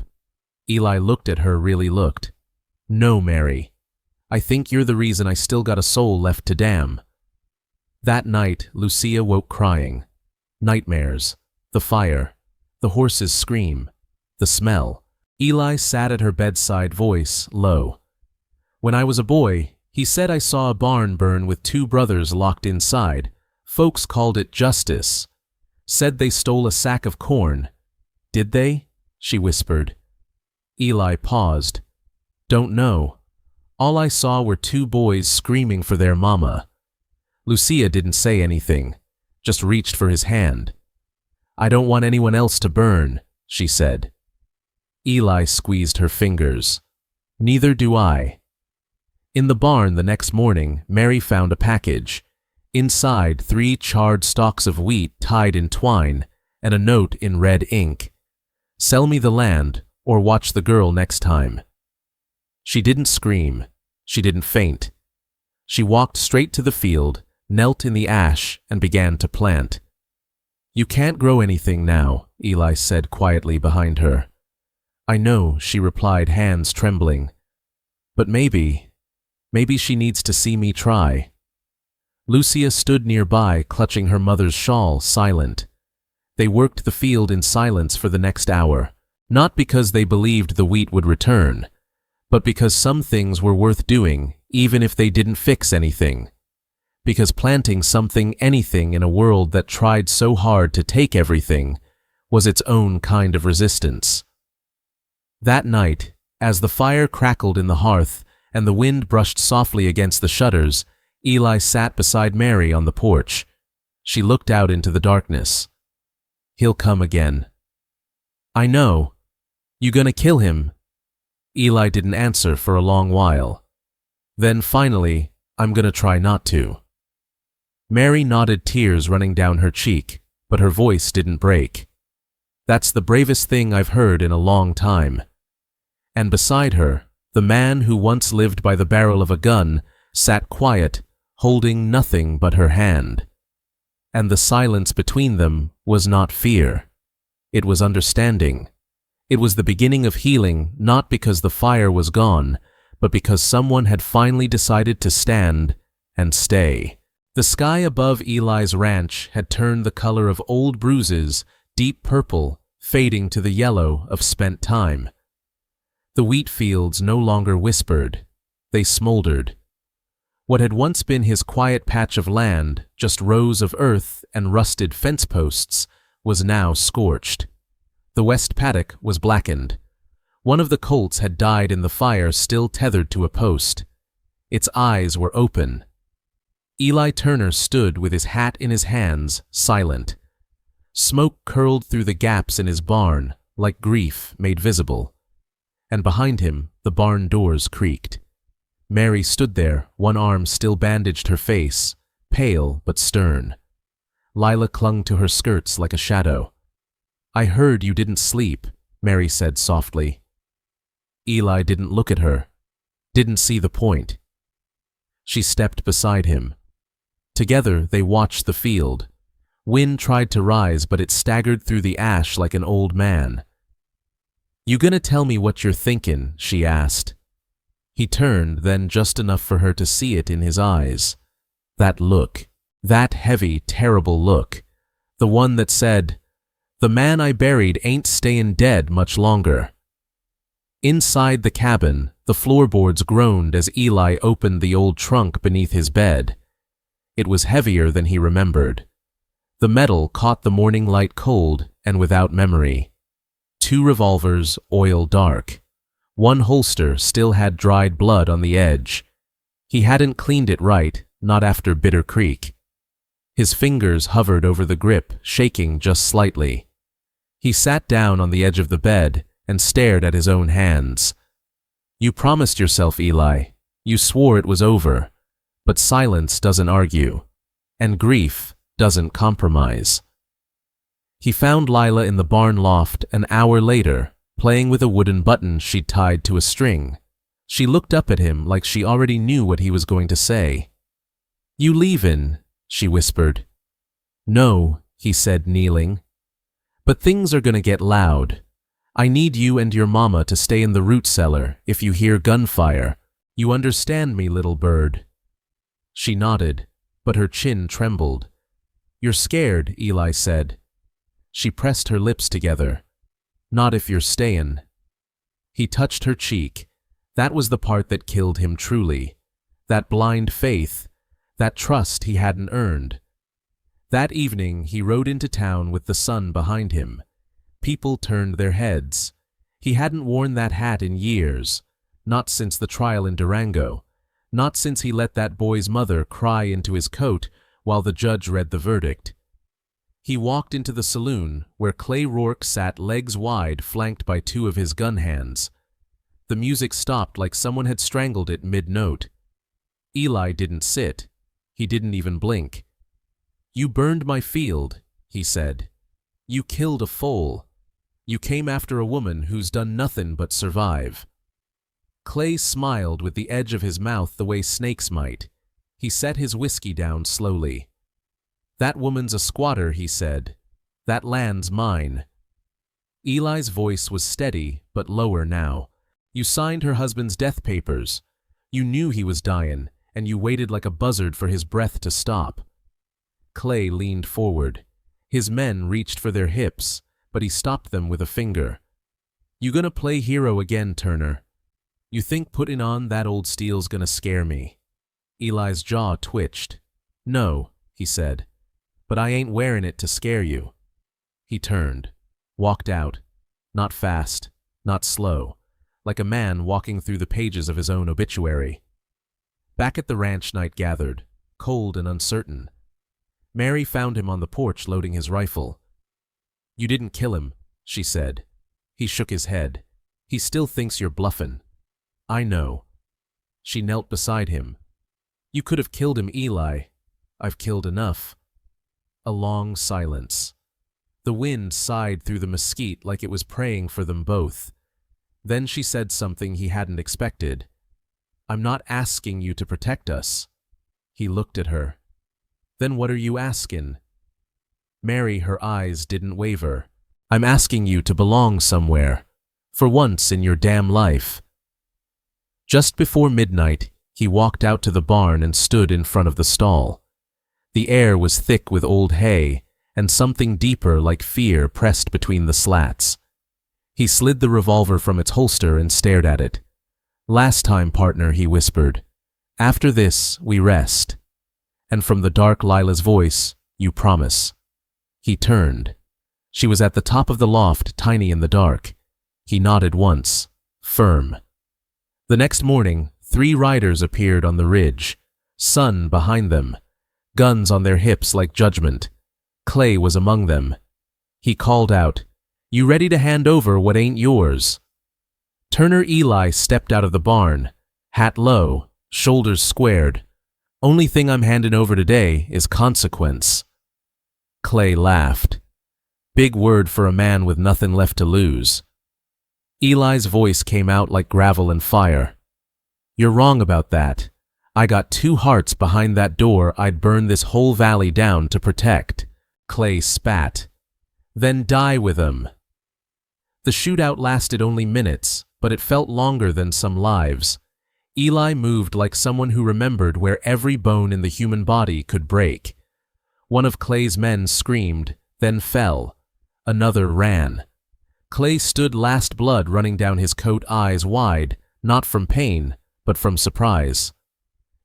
Eli looked at her, really looked. No, Mary. I think you're the reason I still got a soul left to damn. That night, Lucia woke crying. Nightmares. The fire. The horse's scream. The smell. Eli sat at her bedside, voice low. When I was a boy, he said I saw a barn burn with 2 brothers locked inside. Folks called it justice. Said they stole a sack of corn. Did they? She whispered. Eli paused. Don't know. All I saw were 2 boys screaming for their mama. Lucia didn't say anything, just reached for his hand. I don't want anyone else to burn, she said. Eli squeezed her fingers. Neither do I. In the barn the next morning, Mary found a package. Inside, 3 charred stalks of wheat tied in twine, and a note in red ink. Sell me the land, or watch the girl next time. She didn't scream. She didn't faint. She walked straight to the field, knelt in the ash, and began to plant. You can't grow anything now, Eli said quietly behind her. I know, she replied, hands trembling. But maybe she needs to see me try. Lucia stood nearby, clutching her mother's shawl, silent. They worked the field in silence for the next hour, not because they believed the wheat would return, but because some things were worth doing, even if they didn't fix anything. Because planting something, anything, in a world that tried so hard to take everything was its own kind of resistance. That night, as the fire crackled in the hearth and the wind brushed softly against the shutters, Eli sat beside Mary on the porch. She looked out into the darkness. He'll come again. I know. You gonna kill him? Eli didn't answer for a long while. Then finally, I'm gonna try not to. Mary nodded, tears running down her cheek, but her voice didn't break. That's the bravest thing I've heard in a long time. And beside her, the man who once lived by the barrel of a gun sat quiet, holding nothing but her hand. And the silence between them was not fear. It was understanding. It was the beginning of healing, not because the fire was gone, but because someone had finally decided to stand and stay. The sky above Eli's ranch had turned the color of old bruises, deep purple, fading to the yellow of spent time. The wheat fields no longer whispered. They smoldered. What had once been his quiet patch of land, just rows of earth and rusted fence posts, was now scorched. The west paddock was blackened. One of the colts had died in the fire, still tethered to a post. Its eyes were open. Eli Turner stood with his hat in his hands, silent. Smoke curled through the gaps in his barn, like grief made visible. And behind him, the barn doors creaked. Mary stood there, one arm still bandaged her face, pale but stern. Lila clung to her skirts like a shadow. I heard you didn't sleep, Mary said softly. Eli didn't look at her, didn't see the point. She stepped beside him. Together they watched the field. Wind tried to rise, but it staggered through the ash like an old man. You gonna tell me what you're thinking? She asked. He turned, then just enough for her to see it in his eyes. That look, that heavy, terrible look, the one that said, the man I buried ain't stayin' dead much longer. Inside the cabin, the floorboards groaned as Eli opened the old trunk beneath his bed. It was heavier than he remembered. The metal caught the morning light cold and without memory. 2 revolvers, oil dark. One holster still had dried blood on the edge. He hadn't cleaned it right, not after Bitter Creek. His fingers hovered over the grip, shaking just slightly. He sat down on the edge of the bed and stared at his own hands. You promised yourself, Eli. You swore it was over. But silence doesn't argue, and grief doesn't compromise. He found Lila in the barn loft an hour later, playing with a wooden button she'd tied to a string. She looked up at him like she already knew what he was going to say. You leavin', she whispered. No, he said, kneeling. But things are gonna get loud. I need you and your mama to stay in the root cellar if you hear gunfire. You understand me, little bird? She nodded, but her chin trembled. You're scared, Eli said. She pressed her lips together. Not if you're stayin'. He touched her cheek. That was the part that killed him truly. That blind faith, that trust he hadn't earned. That evening he rode into town with the sun behind him. People turned their heads. He hadn't worn that hat in years, not since the trial in Durango, not since he let that boy's mother cry into his coat while the judge read the verdict. He walked into the saloon where Clay Rourke sat legs wide, flanked by two of his gun hands. The music stopped like someone had strangled it mid-note. Eli didn't sit. He didn't even blink. You burned my field, he said. You killed a foal. You came after a woman who's done nothing but survive. Clay smiled with the edge of his mouth the way snakes might. He set his whiskey down slowly. That woman's a squatter, he said. That land's mine. Eli's voice was steady, but lower now. You signed her husband's death papers. You knew he was dyin', and you waited like a buzzard for his breath to stop. Clay leaned forward. His men reached for their hips, but he stopped them with a finger. You gonna play hero again, Turner? You think putting on that old steel's gonna scare me? Eli's jaw twitched. No, he said, but I ain't wearing it to scare you. He turned, walked out, not fast, not slow, like a man walking through the pages of his own obituary. Back at the ranch, night gathered, cold and uncertain. Mary found him on the porch loading his rifle. You didn't kill him, she said. He shook his head. He still thinks you're bluffing. I know. She knelt beside him. You could have killed him, Eli. I've killed enough. A long silence. The wind sighed through the mesquite like it was praying for them both. Then she said something he hadn't expected. I'm not asking you to protect us. He looked at her. Then what are you asking? Mary, her eyes didn't waver. I'm asking you to belong somewhere. For once in your damn life. Just before midnight, he walked out to the barn and stood in front of the stall. The air was thick with old hay, and something deeper like fear pressed between the slats. He slid the revolver from its holster and stared at it. Last time, partner, he whispered. After this, we rest. And from the dark Lila's voice, you promise. He turned. She was at the top of the loft, tiny in the dark. He nodded once, firm. The next morning, 3 riders appeared on the ridge, sun behind them, guns on their hips like judgment. Clay was among them. He called out, You ready to hand over what ain't yours? Turner Eli stepped out of the barn, hat low, shoulders squared. Only thing I'm handing over today is consequence. Clay laughed. Big word for a man with nothing left to lose. Eli's voice came out like gravel and fire. You're wrong about that. I got 2 hearts behind that door I'd burn this whole valley down to protect. Clay spat. Then die with 'em. The shootout lasted only minutes, but it felt longer than some lives. Eli moved like someone who remembered where every bone in the human body could break. One of Clay's men screamed, then fell. Another ran. Clay stood, last blood running down his coat, eyes wide, not from pain, but from surprise.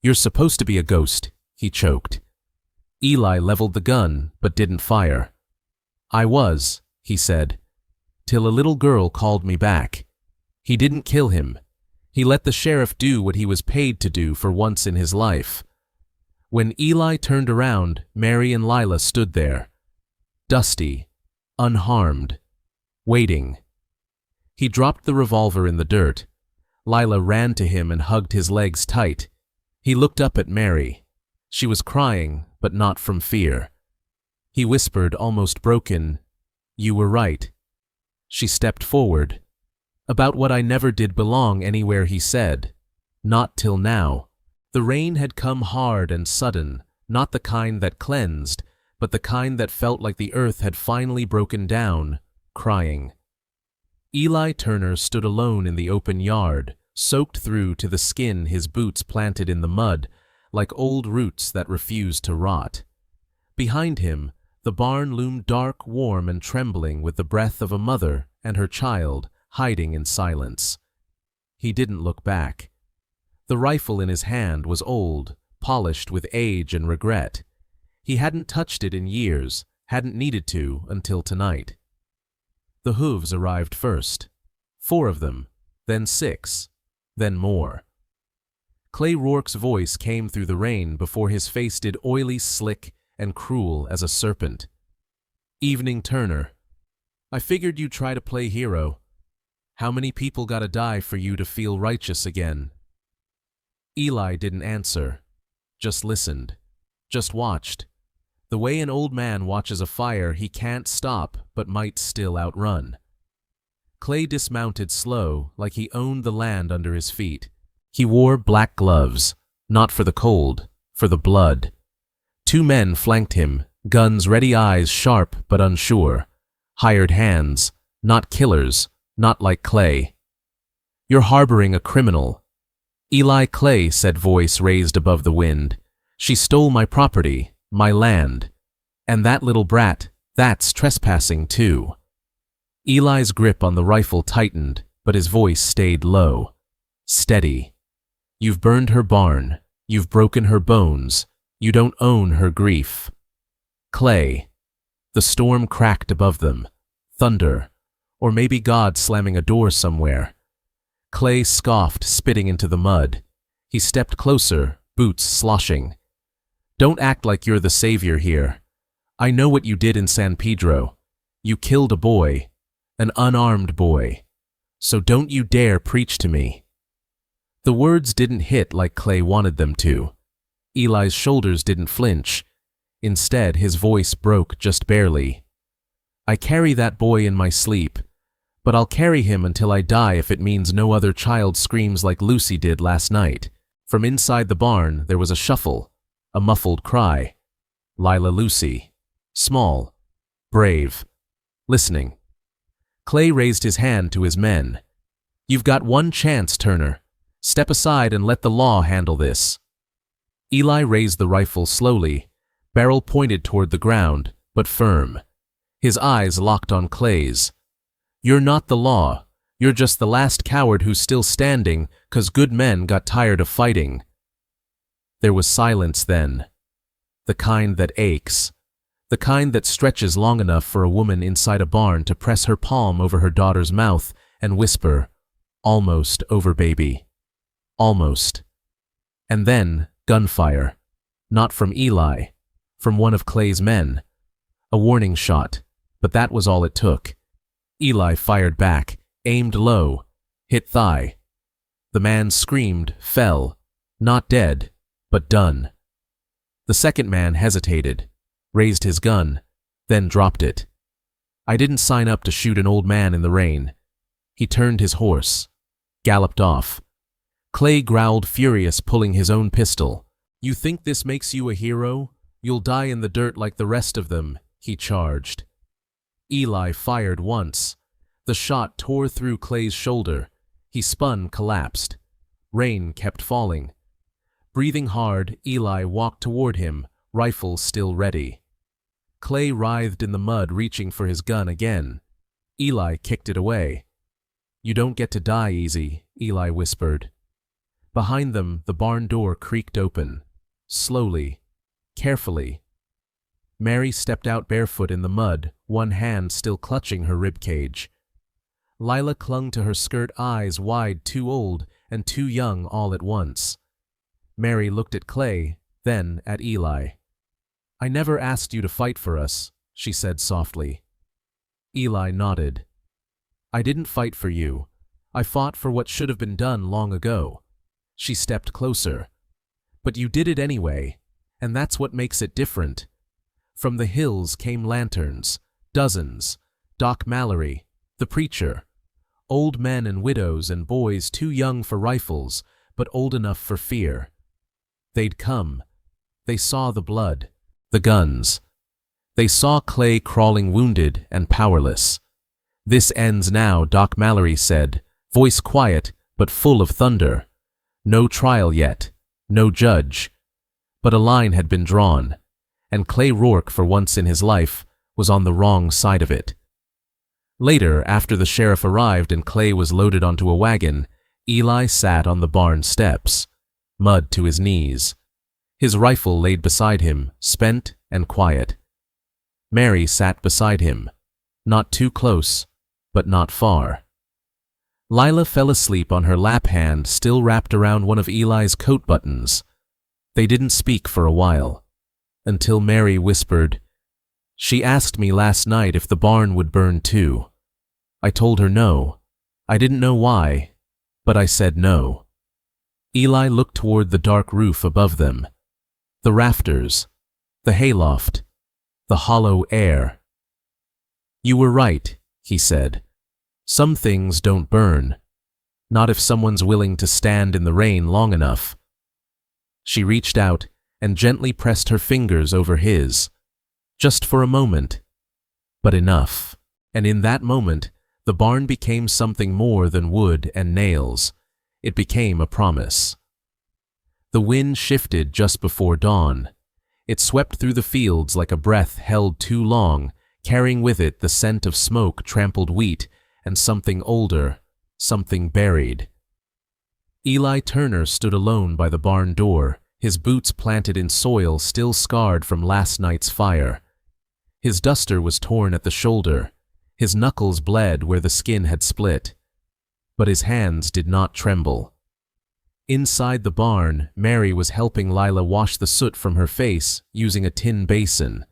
You're supposed to be a ghost, he choked. Eli leveled the gun, but didn't fire. I was, he said, till a little girl called me back. He didn't kill him. He let the sheriff do what he was paid to do for once in his life. When Eli turned around, Mary and Lila stood there, dusty, unharmed, waiting. He dropped the revolver in the dirt. Lila ran to him and hugged his legs tight. He looked up at Mary. She was crying, but not from fear. He whispered, almost broken, You were right. She stepped forward. About what I never did belong anywhere, he said. Not till now. The rain had come hard and sudden, Not the kind that cleansed, but the kind that felt like the earth had finally broken down, crying. Eli Turner stood alone in the open yard, soaked through to the skin, his boots planted in the mud, like old roots that refused to rot. Behind him, the barn loomed dark, warm, and trembling with the breath of a mother and her child hiding in silence. He didn't look back. The rifle in his hand was old, polished with age and regret. He hadn't touched it in years, hadn't needed to until tonight. The hooves arrived first. 4 of them, then 6, then more. Clay Rourke's voice came through the rain before his face did, oily, slick, and cruel as a serpent. "Evening, Turner. I figured you'd try to play hero. How many people gotta die for you to feel righteous again?" Eli didn't answer, just listened, just watched. The way an old man watches a fire he can't stop but might still outrun. Clay dismounted slow, like he owned the land under his feet. He wore black gloves, not for the cold, for the blood. 2 men flanked him, guns ready, eyes sharp but unsure. Hired hands, not killers, not like Clay. "You're harboring a criminal." "Eli Clay," said voice raised above the wind. "She stole my property, my land. And that little brat, that's trespassing too." Eli's grip on the rifle tightened, but his voice stayed low, steady. "You've burned her barn. You've broken her bones. You don't own her grief." Clay. The storm cracked above them. Thunder. Or maybe God slamming a door somewhere. Clay scoffed, spitting into the mud. He stepped closer, boots sloshing. "Don't act like you're the savior here. I know what you did in San Pedro. You killed a boy, an unarmed boy. So don't you dare preach to me." The words didn't hit like Clay wanted them to. Eli's shoulders didn't flinch. Instead, his voice broke just barely. "I carry that boy in my sleep, but I'll carry him until I die if it means no other child screams like Lucy did last night." From inside the barn, there was a shuffle, a muffled cry. Lila Lucy. Small, brave, listening. Clay raised his hand to his men. "You've got one chance, Turner. Step aside and let the law handle this." Eli raised the rifle slowly, barrel pointed toward the ground, but firm. His eyes locked on Clay's. "You're not the law. You're just the last coward who's still standing 'cause good men got tired of fighting." There was silence then. The kind that aches. The kind that stretches long enough for a woman inside a barn to press her palm over her daughter's mouth and whisper, "Almost over, baby. Almost." And then, gunfire. Not from Eli, from one of Clay's men. A warning shot, but that was all it took. Eli fired back, aimed low, hit thigh. The man screamed, fell, not dead, but done. The second man hesitated, raised his gun, then dropped it. "I didn't sign up to shoot an old man in the rain." He turned his horse, galloped off. Clay growled, furious, pulling his own pistol. "You think this makes you a hero? You'll die in the dirt like the rest of them," he charged. Eli fired once. The shot tore through Clay's shoulder. He spun, collapsed. Rain kept falling. Breathing hard, Eli walked toward him, rifle still ready. Clay writhed in the mud, reaching for his gun again. Eli kicked it away. "You don't get to die easy," Eli whispered. Behind them, the barn door creaked open. Slowly, carefully. Mary stepped out barefoot in the mud, one hand still clutching her ribcage. Lila clung to her skirt, eyes wide, too old and too young all at once. Mary looked at Clay, then at Eli. "I never asked you to fight for us," she said softly. Eli nodded. "I didn't fight for you. I fought for what should have been done long ago." She stepped closer. "But you did it anyway, and that's what makes it different." From the hills came lanterns, dozens. Doc Mallory, the preacher. Old men and widows and boys too young for rifles, but old enough for fear. They'd come. They saw the blood, the guns. They saw Clay crawling wounded and powerless. "This ends now," Doc Mallory said, voice quiet but full of thunder. No trial yet, no judge. But a line had been drawn, and Clay Rourke, for once in his life, was on the wrong side of it. Later, after the sheriff arrived and Clay was loaded onto a wagon, Eli sat on the barn steps, mud to his knees. His rifle laid beside him, spent and quiet. Mary sat beside him, not too close, but not far. Lila fell asleep on her lap, hand still wrapped around one of Eli's coat buttons. They didn't speak for a while, until Mary whispered, "She asked me last night if the barn would burn too. I told her no. I didn't know why, but I said no." Eli looked toward the dark roof above them, the rafters, the hayloft, the hollow air. "You were right," he said. "Some things don't burn, not if someone's willing to stand in the rain long enough." She reached out and gently pressed her fingers over his, just for a moment, but enough. And in that moment, the barn became something more than wood and nails. It became a promise. The wind shifted just before dawn. It swept through the fields like a breath held too long, carrying with it the scent of smoke, trampled wheat, and something older, something buried. Eli Turner stood alone by the barn door, his boots planted in soil still scarred from last night's fire. His duster was torn at the shoulder, his knuckles bled where the skin had split, but his hands did not tremble. Inside the barn, Mary was helping Lila wash the soot from her face using a tin basin.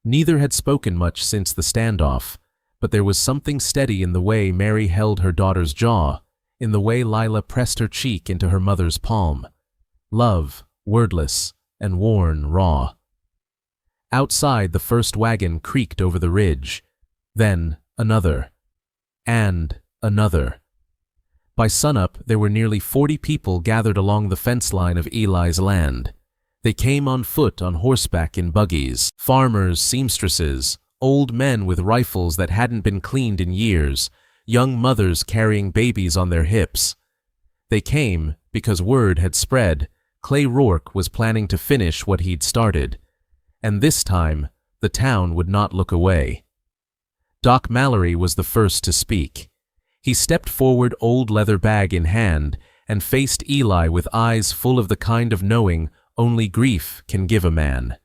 Neither had spoken much since the standoff, but there was something steady in the way Mary held her daughter's jaw, in the way Lila pressed her cheek into her mother's palm. Love, wordless, and worn raw. Outside, the first wagon creaked over the ridge, then another, and another. By sunup, there were nearly 40 people gathered along the fence line of Eli's land. They came on foot, on horseback, in buggies, farmers, seamstresses, old men with rifles that hadn't been cleaned in years, young mothers carrying babies on their hips. They came because word had spread Clay Rourke was planning to finish what he'd started, and this time the town would not look away. Doc Mallory was the first to speak. He stepped forward, old leather bag in hand, and faced Eli with eyes full of the kind of knowing only grief can give a man.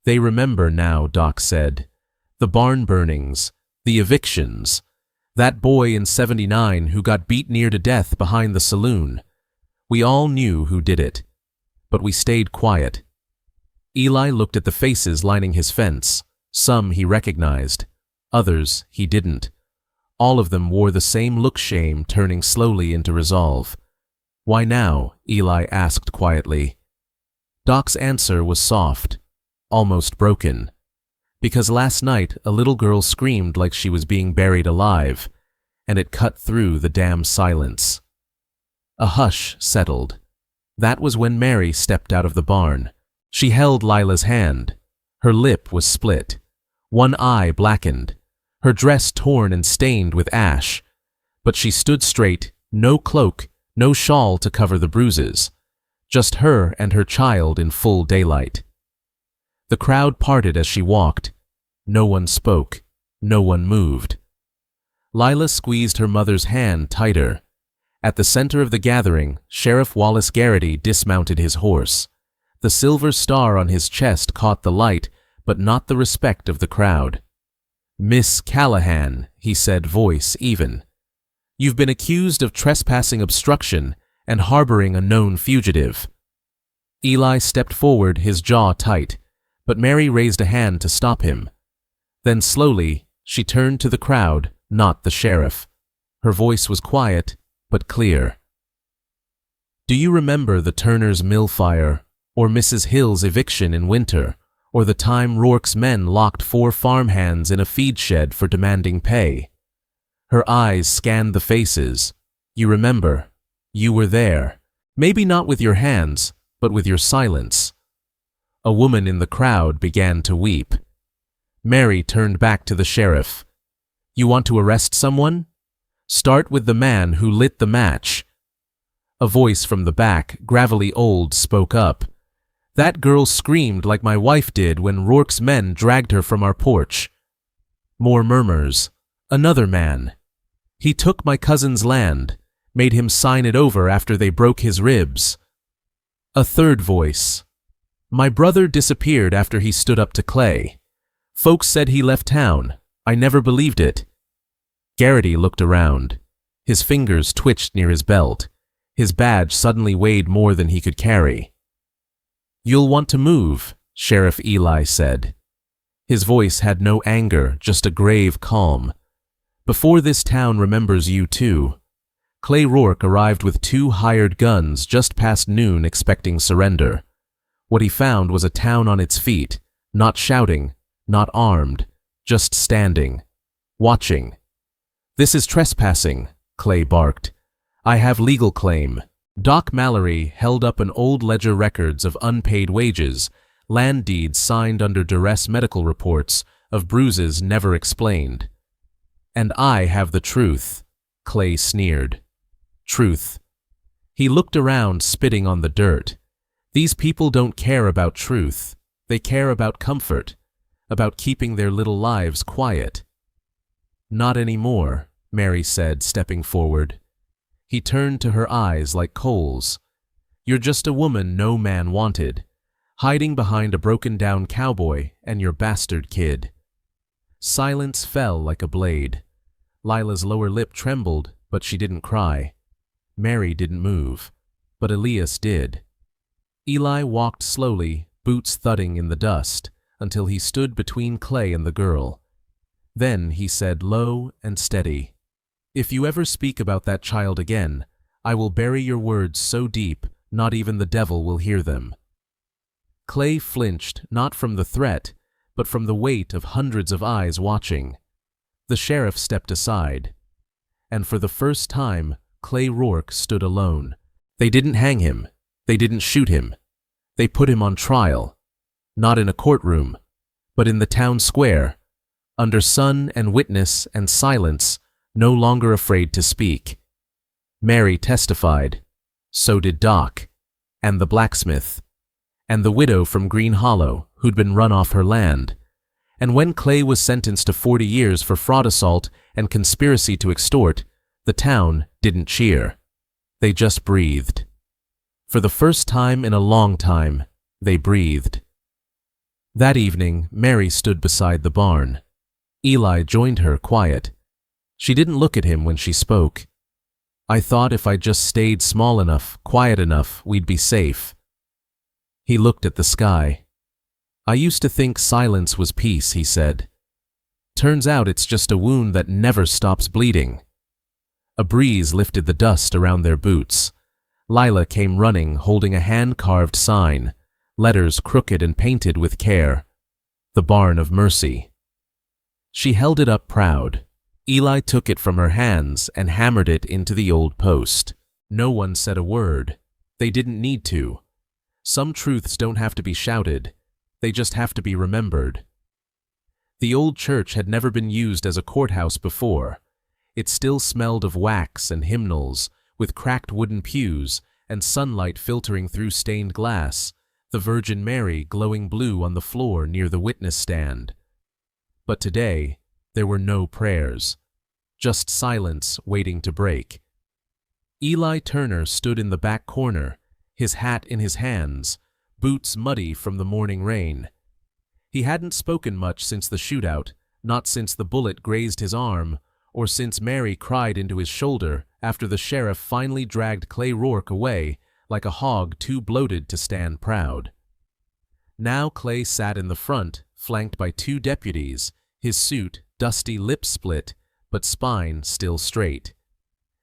"They remember now," Doc said. "The barn burnings, the evictions, that boy in '79 who got beat near to death behind the saloon. We all knew who did it, but we stayed quiet." Eli looked at the faces lining his fence. Some he recognized, others he didn't. All of them wore the same look, shame turning slowly into resolve. "Why now?" Eli asked quietly. Doc's answer was soft, almost broken. "Because last night a little girl screamed like she was being buried alive, and it cut through the damn silence." A hush settled. That was when Mary stepped out of the barn. She held Lila's hand. Her lip was split, one eye blackened, her dress torn and stained with ash. But she stood straight, no cloak, no shawl to cover the bruises. Just her and her child in full daylight. The crowd parted as she walked. No one spoke. No one moved. Lila squeezed her mother's hand tighter. At the center of the gathering, Sheriff Wallace Garrity dismounted his horse. The silver star on his chest caught the light, but not the respect of the crowd. "Miss Callahan," he said, voice even. "You've been accused of trespassing, obstruction, and harboring a known fugitive." Eli stepped forward, his jaw tight, but Mary raised a hand to stop him. Then slowly, she turned to the crowd, not the sheriff. Her voice was quiet, but clear. "Do you remember the Turner's mill fire, or Mrs. Hill's eviction in winter, or the time Rourke's men locked 4 farmhands in a feed shed for demanding pay?" Her eyes scanned the faces. "You remember. You were there. Maybe not with your hands, but with your silence. A woman in the crowd began to weep. Mary turned back to the sheriff. "You want to arrest someone? Start with the man who lit the match." A voice from the back, gravelly old, spoke up. "That girl screamed like my wife did when Rourke's men dragged her from our porch." More murmurs. Another man. "He took my cousin's land, made him sign it over after they broke his ribs." A third voice. "My brother disappeared after he stood up to Clay. Folks said he left town. I never believed it." Garrity looked around. His fingers twitched near his belt. His badge suddenly weighed more than he could carry. "You'll want to move," Sheriff Eli said. His voice had no anger, just a grave calm. "Before this town remembers you too." Clay Rourke arrived with 2 hired guns just past noon expecting surrender. What he found was a town on its feet, not shouting, not armed, just standing, watching. "This is trespassing," Clay barked. "I have legal claim." Doc Mallory held up an old ledger records of unpaid wages, land deeds signed under duress, medical reports of bruises never explained. "And I have the truth," Clay sneered. "Truth." He looked around, spitting on the dirt. These people don't care about truth. They care about comfort, about keeping their little lives quiet. "Not anymore," Mary said, stepping forward. He turned to her eyes like coals. "You're just a woman no man wanted, hiding behind a broken-down cowboy and your bastard kid." Silence fell like a blade. Lila's lower lip trembled, but she didn't cry. Mary didn't move, but Elias did. Eli walked slowly, boots thudding in the dust, until he stood between Clay and the girl. Then he said low and steady, "If you ever speak about that child again, I will bury your words so deep, not even the devil will hear them." Clay flinched, not from the threat, but from the weight of hundreds of eyes watching. The sheriff stepped aside. And for the first time, Clay Rourke stood alone. They didn't hang him. They didn't shoot him. They put him on trial. Not in a courtroom, but in the town square, under sun and witness and silence, no longer afraid to speak. Mary testified. So did Doc, and the blacksmith, and the widow from Green Hollow who'd been run off her land. And when Clay was sentenced to 40 years for fraud assault and conspiracy to extort, the town didn't cheer. They just breathed. For the first time in a long time, they breathed. That evening, Mary stood beside the barn. Eli joined her, quiet. She didn't look at him when she spoke. "I thought if I just stayed small enough, quiet enough, we'd be safe." He looked at the sky. "I used to think silence was peace," he said. "Turns out it's just a wound that never stops bleeding." A breeze lifted the dust around their boots. Lila came running, holding a hand-carved sign, letters crooked and painted with care. "The Barn of Mercy." She held it up proud. Eli took it from her hands and hammered it into the old post. No one said a word. They didn't need to. Some truths don't have to be shouted. They just have to be remembered. The old church had never been used as a courthouse before. It still smelled of wax and hymnals, with cracked wooden pews and sunlight filtering through stained glass, the Virgin Mary glowing blue on the floor near the witness stand. But today, there were no prayers, just silence waiting to break. Eli Turner stood in the back corner, his hat in his hands, boots muddy from the morning rain. He hadn't spoken much since the shootout, not since the bullet grazed his arm, or since Mary cried into his shoulder after the sheriff finally dragged Clay Rourke away like a hog too bloated to stand proud. Now Clay sat in the front, flanked by 2 deputies, his suit, dusty, lips split, but spine still straight.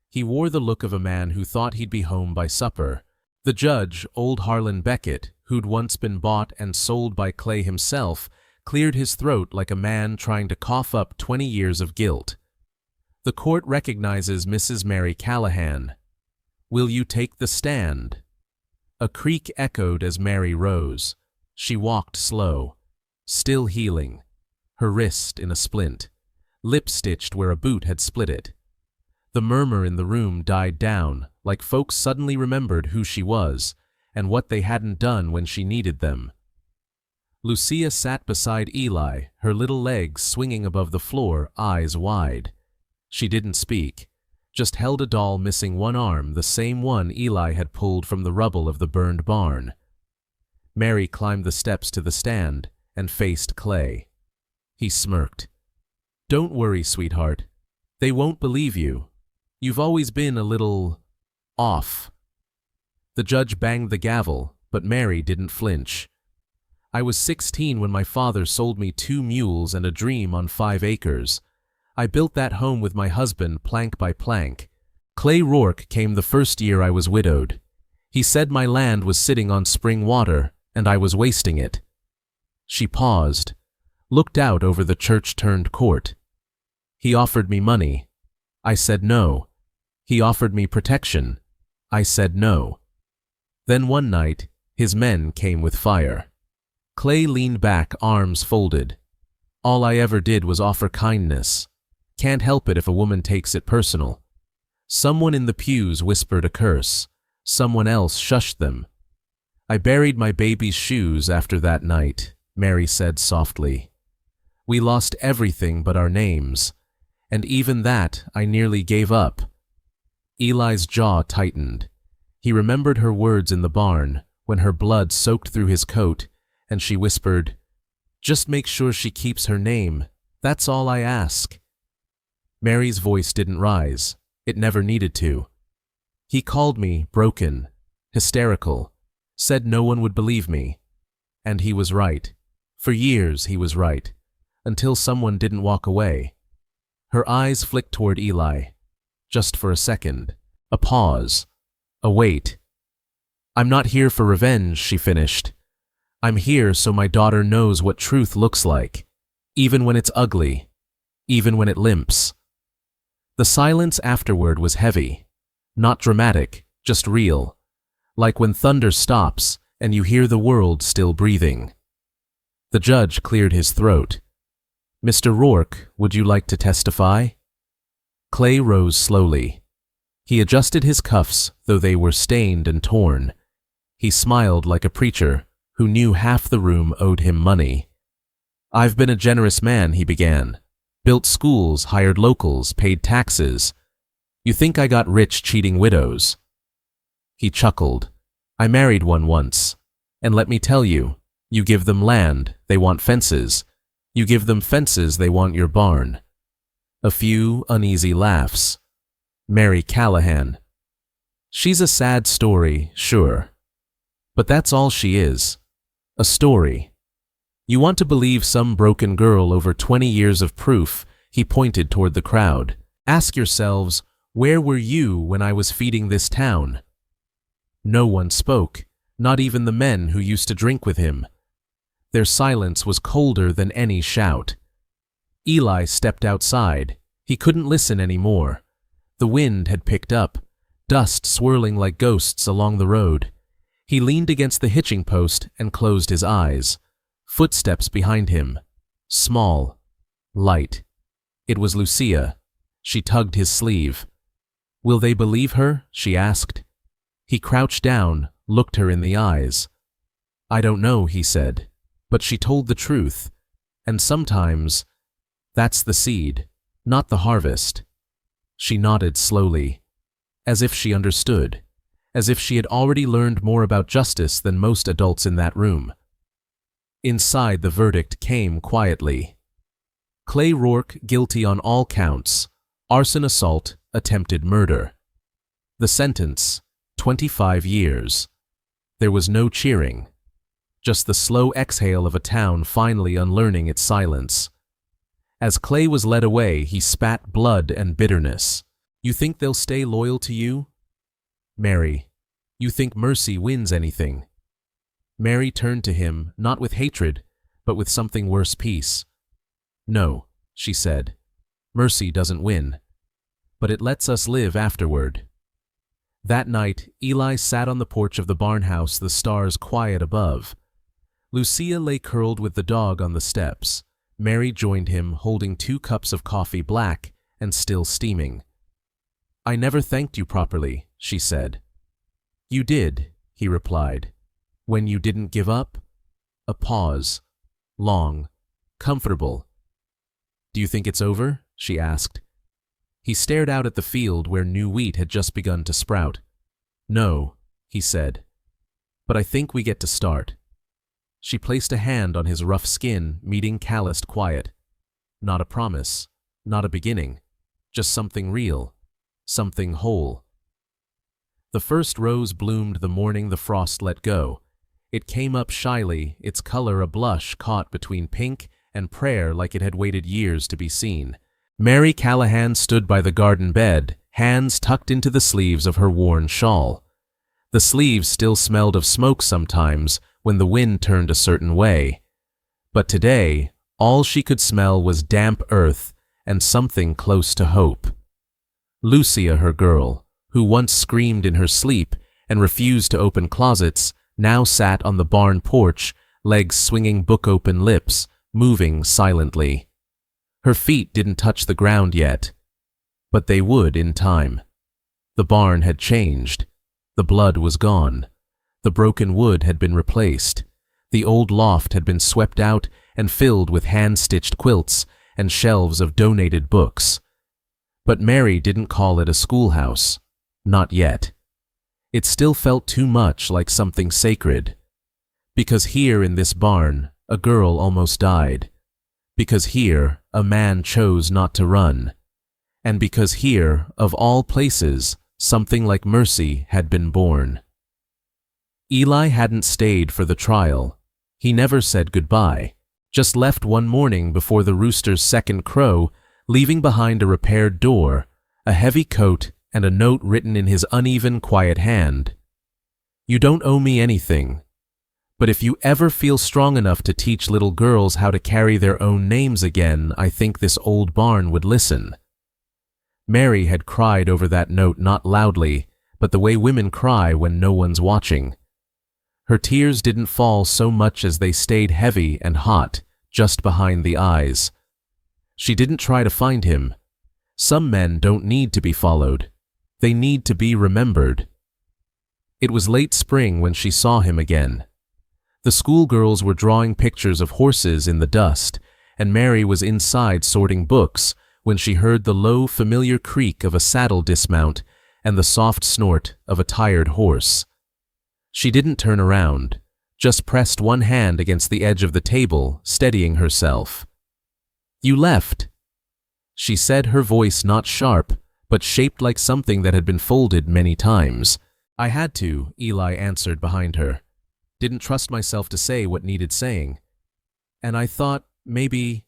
He wore the look of a man who thought he'd be home by supper. The judge, old Harlan Beckett, who'd once been bought and sold by Clay himself, cleared his throat like a man trying to cough up 20 years of guilt. The court recognizes Mrs. Mary Callahan. "Will you take the stand?" A creak echoed as Mary rose. She walked slow, still healing, her wrist in a splint, lip stitched where a boot had split it. The murmur in the room died down, like folks suddenly remembered who she was and what they hadn't done when she needed them. Lucia sat beside Eli, her little legs swinging above the floor, eyes wide. She didn't speak, just held a doll missing one arm, the same one Eli had pulled from the rubble of the burned barn. Mary climbed the steps to the stand and faced Clay. He smirked. "Don't worry, sweetheart. They won't believe you. You've always been a little off." The judge banged the gavel, but Mary didn't flinch. "I was 16 when my father sold me 2 mules and a dream on 5 acres. I built that home with my husband plank by plank. Clay Rourke came the first year I was widowed. He said my land was sitting on spring water, and I was wasting it." She paused, looked out over the church-turned court. "He offered me money. I said no. He offered me protection. I said no. Then one night, his men came with fire." Clay leaned back, arms folded. "All I ever did was offer kindness. Can't help it if a woman takes it personal." Someone in the pews whispered a curse. Someone else shushed them. "I buried my baby's shoes after that night," Mary said softly. "We lost everything but our names, and even that I nearly gave up." Eli's jaw tightened. He remembered her words in the barn when her blood soaked through his coat, and she whispered, "Just make sure she keeps her name. That's all I ask." Mary's voice didn't rise. It never needed to. "He called me broken, hysterical, said no one would believe me. And he was right. For years he was right, until someone didn't walk away." Her eyes flicked toward Eli. Just for a second. A pause. A wait. "I'm not here for revenge," she finished. "I'm here so my daughter knows what truth looks like, even when it's ugly, even when it limps." The silence afterward was heavy. Not dramatic, just real. Like when thunder stops and you hear the world still breathing. The judge cleared his throat. "Mr. Rourke, would you like to testify?" Clay rose slowly. He adjusted his cuffs, though they were stained and torn. He smiled like a preacher who knew half the room owed him money. "I've been a generous man," he began. "Built schools, hired locals, paid taxes. You think I got rich cheating widows?" He chuckled. "I married one once. And let me tell you, you give them land, they want fences. You give them fences, they want your barn." A few uneasy laughs. Mary Callahan. "She's a sad story, sure. But that's all she is. A story. You want to believe some broken girl over 20 years of proof," he pointed toward the crowd. "Ask yourselves, where were you when I was feeding this town?" No one spoke, not even the men who used to drink with him. Their silence was colder than any shout. Eli stepped outside. He couldn't listen anymore. The wind had picked up, dust swirling like ghosts along the road. He leaned against the hitching post and closed his eyes. Footsteps behind him. Small. Light. It was Lucia. She tugged his sleeve. "Will they believe her?" she asked. He crouched down, looked her in the eyes. "I don't know," he said, "but she told the truth. And sometimes, that's the seed, not the harvest." She nodded slowly, as if she understood, as if she had already learned more about justice than most adults in that room. Inside, the verdict came quietly. Clay Rourke guilty on all counts: arson, assault, attempted murder. The sentence, 25 years. There was no cheering, just the slow exhale of a town finally unlearning its silence. As Clay was led away, he spat blood and bitterness. "You think they'll stay loyal to you? Mary, you think mercy wins anything?" Mary turned to him, not with hatred, but with something worse, peace. "No," she said. "Mercy doesn't win. But it lets us live afterward." That night, Eli sat on the porch of the barn house, the stars quiet above. Lucia lay curled with the dog on the steps. Mary joined him, holding 2 cups of coffee, black and still steaming. "I never thanked you properly," she said. "You did," he replied. "When you didn't give up." A pause. Long. Comfortable. "Do you think it's over?" she asked. He stared out at the field where new wheat had just begun to sprout. "No," he said. "But I think we get to start." She placed a hand on his rough skin, meeting calloused quiet. Not a promise, not a beginning, just something real, something whole. The first rose bloomed the morning the frost let go. It came up shyly, its color a blush caught between pink and prayer, like it had waited years to be seen. Mary Callahan stood by the garden bed, hands tucked into the sleeves of her worn shawl. The sleeves still smelled of smoke sometimes when the wind turned a certain way. But today, all she could smell was damp earth and something close to hope. Lucia, her girl, who once screamed in her sleep and refused to open closets, now sat on the barn porch, legs swinging, book-open lips, moving silently. Her feet didn't touch the ground yet, but they would in time. The barn had changed. The blood was gone. The broken wood had been replaced. The old loft had been swept out and filled with hand-stitched quilts and shelves of donated books. But Mary didn't call it a schoolhouse. Not yet. It still felt too much like something sacred. Because here in this barn, a girl almost died. Because here, a man chose not to run. And because here, of all places, something like mercy had been born. Eli hadn't stayed for the trial. He never said goodbye, just left one morning before the rooster's second crow, leaving behind a repaired door, a heavy coat, and a note written in his uneven, quiet hand. "You don't owe me anything, but if you ever feel strong enough to teach little girls how to carry their own names again, I think this old barn would listen." Mary had cried over that note, not loudly, but the way women cry when no one's watching. Her tears didn't fall so much as they stayed heavy and hot, just behind the eyes. She didn't try to find him. Some men don't need to be followed. They need to be remembered. It was late spring when she saw him again. The schoolgirls were drawing pictures of horses in the dust, and Mary was inside sorting books when she heard the low, familiar creak of a saddle dismount and the soft snort of a tired horse. She didn't turn around, just pressed one hand against the edge of the table, steadying herself. "You left," she said, her voice not sharp, but shaped like something that had been folded many times. "I had to," Eli answered behind her. "Didn't trust myself to say what needed saying. And I thought, maybe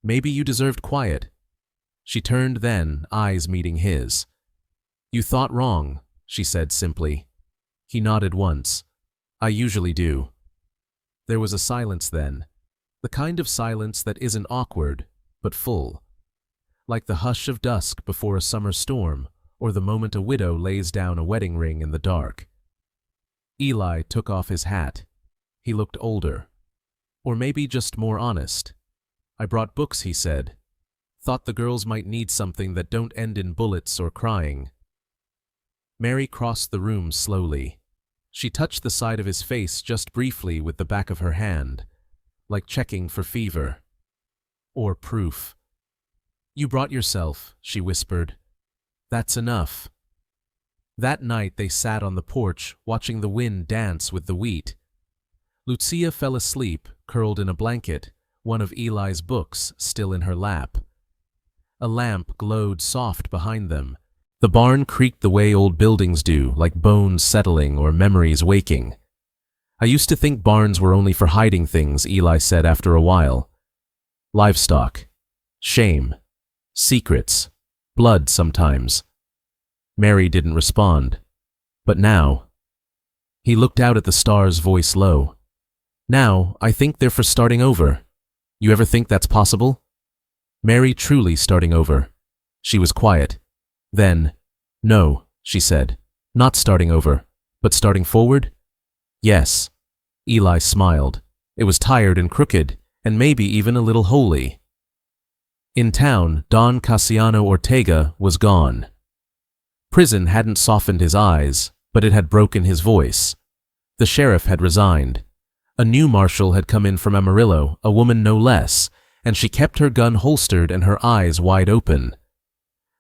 you deserved quiet." She turned then, eyes meeting his. "You thought wrong," she said simply. He nodded once. "I usually do." There was a silence then, the kind of silence that isn't awkward, but full. Like the hush of dusk before a summer storm, or the moment a widow lays down a wedding ring in the dark. Eli took off his hat. He looked older. Or maybe just more honest. "I brought books," he said. "Thought the girls might need something that don't end in bullets or crying." Mary crossed the room slowly. She touched the side of his face just briefly with the back of her hand, like checking for fever. Or proof. "You brought yourself," she whispered. "That's enough." That night they sat on the porch, watching the wind dance with the wheat. Lucia fell asleep, curled in a blanket, one of Eli's books still in her lap. A lamp glowed soft behind them. The barn creaked the way old buildings do, like bones settling or memories waking. "I used to think barns were only for hiding things," Eli said after a while. "Livestock. Shame. Secrets. Blood sometimes." Mary didn't respond. "But now—" He looked out at the stars, voice low. "Now, I think they're for starting over. You ever think that's possible?" Mary truly starting over. She was quiet. Then, "No," she said. "Not starting over, but starting forward?" "Yes." Eli smiled. It was tired and crooked, and maybe even a little holy. In town, Don Casiano Ortega was gone. Prison hadn't softened his eyes, but it had broken his voice. The sheriff had resigned. A new marshal had come in from Amarillo, a woman no less, and she kept her gun holstered and her eyes wide open.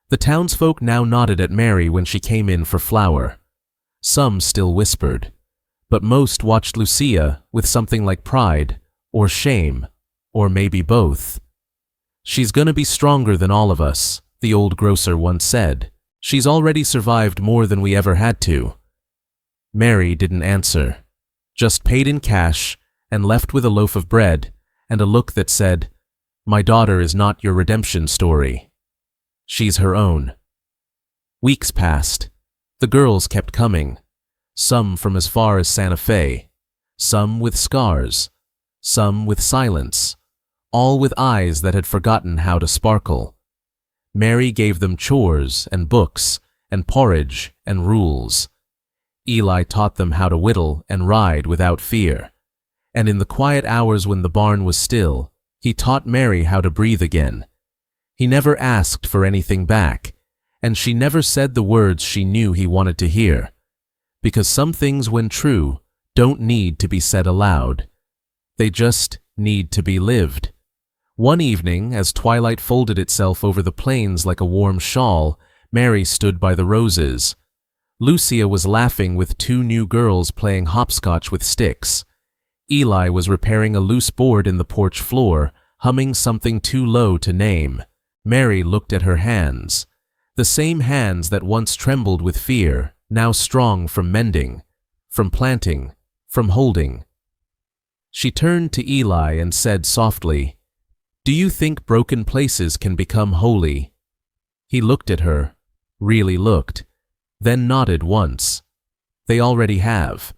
The townsfolk now nodded at Mary when she came in for flour. Some still whispered, but most watched Lucia with something like pride, or shame, or maybe both. "She's gonna be stronger than all of us," the old grocer once said. "She's already survived more than we ever had to." Mary didn't answer, just paid in cash and left with a loaf of bread and a look that said, "My daughter is not your redemption story. She's her own." Weeks passed. The girls kept coming, some from as far as Santa Fe, some with scars, some with silence, all with eyes that had forgotten how to sparkle. Mary gave them chores and books and porridge and rules. Eli taught them how to whittle and ride without fear. And in the quiet hours when the barn was still, he taught Mary how to breathe again. He never asked for anything back, and she never said the words she knew he wanted to hear. Because some things, when true, don't need to be said aloud. They just need to be lived. One evening, as twilight folded itself over the plains like a warm shawl, Mary stood by the roses. Lucia was laughing with two new girls playing hopscotch with sticks. Eli was repairing a loose board in the porch floor, humming something too low to name. Mary looked at her hands. The same hands that once trembled with fear, now strong from mending, from planting, from holding. She turned to Eli and said softly, "Do you think broken places can become holy?" He looked at her, really looked, then nodded once. "They already have."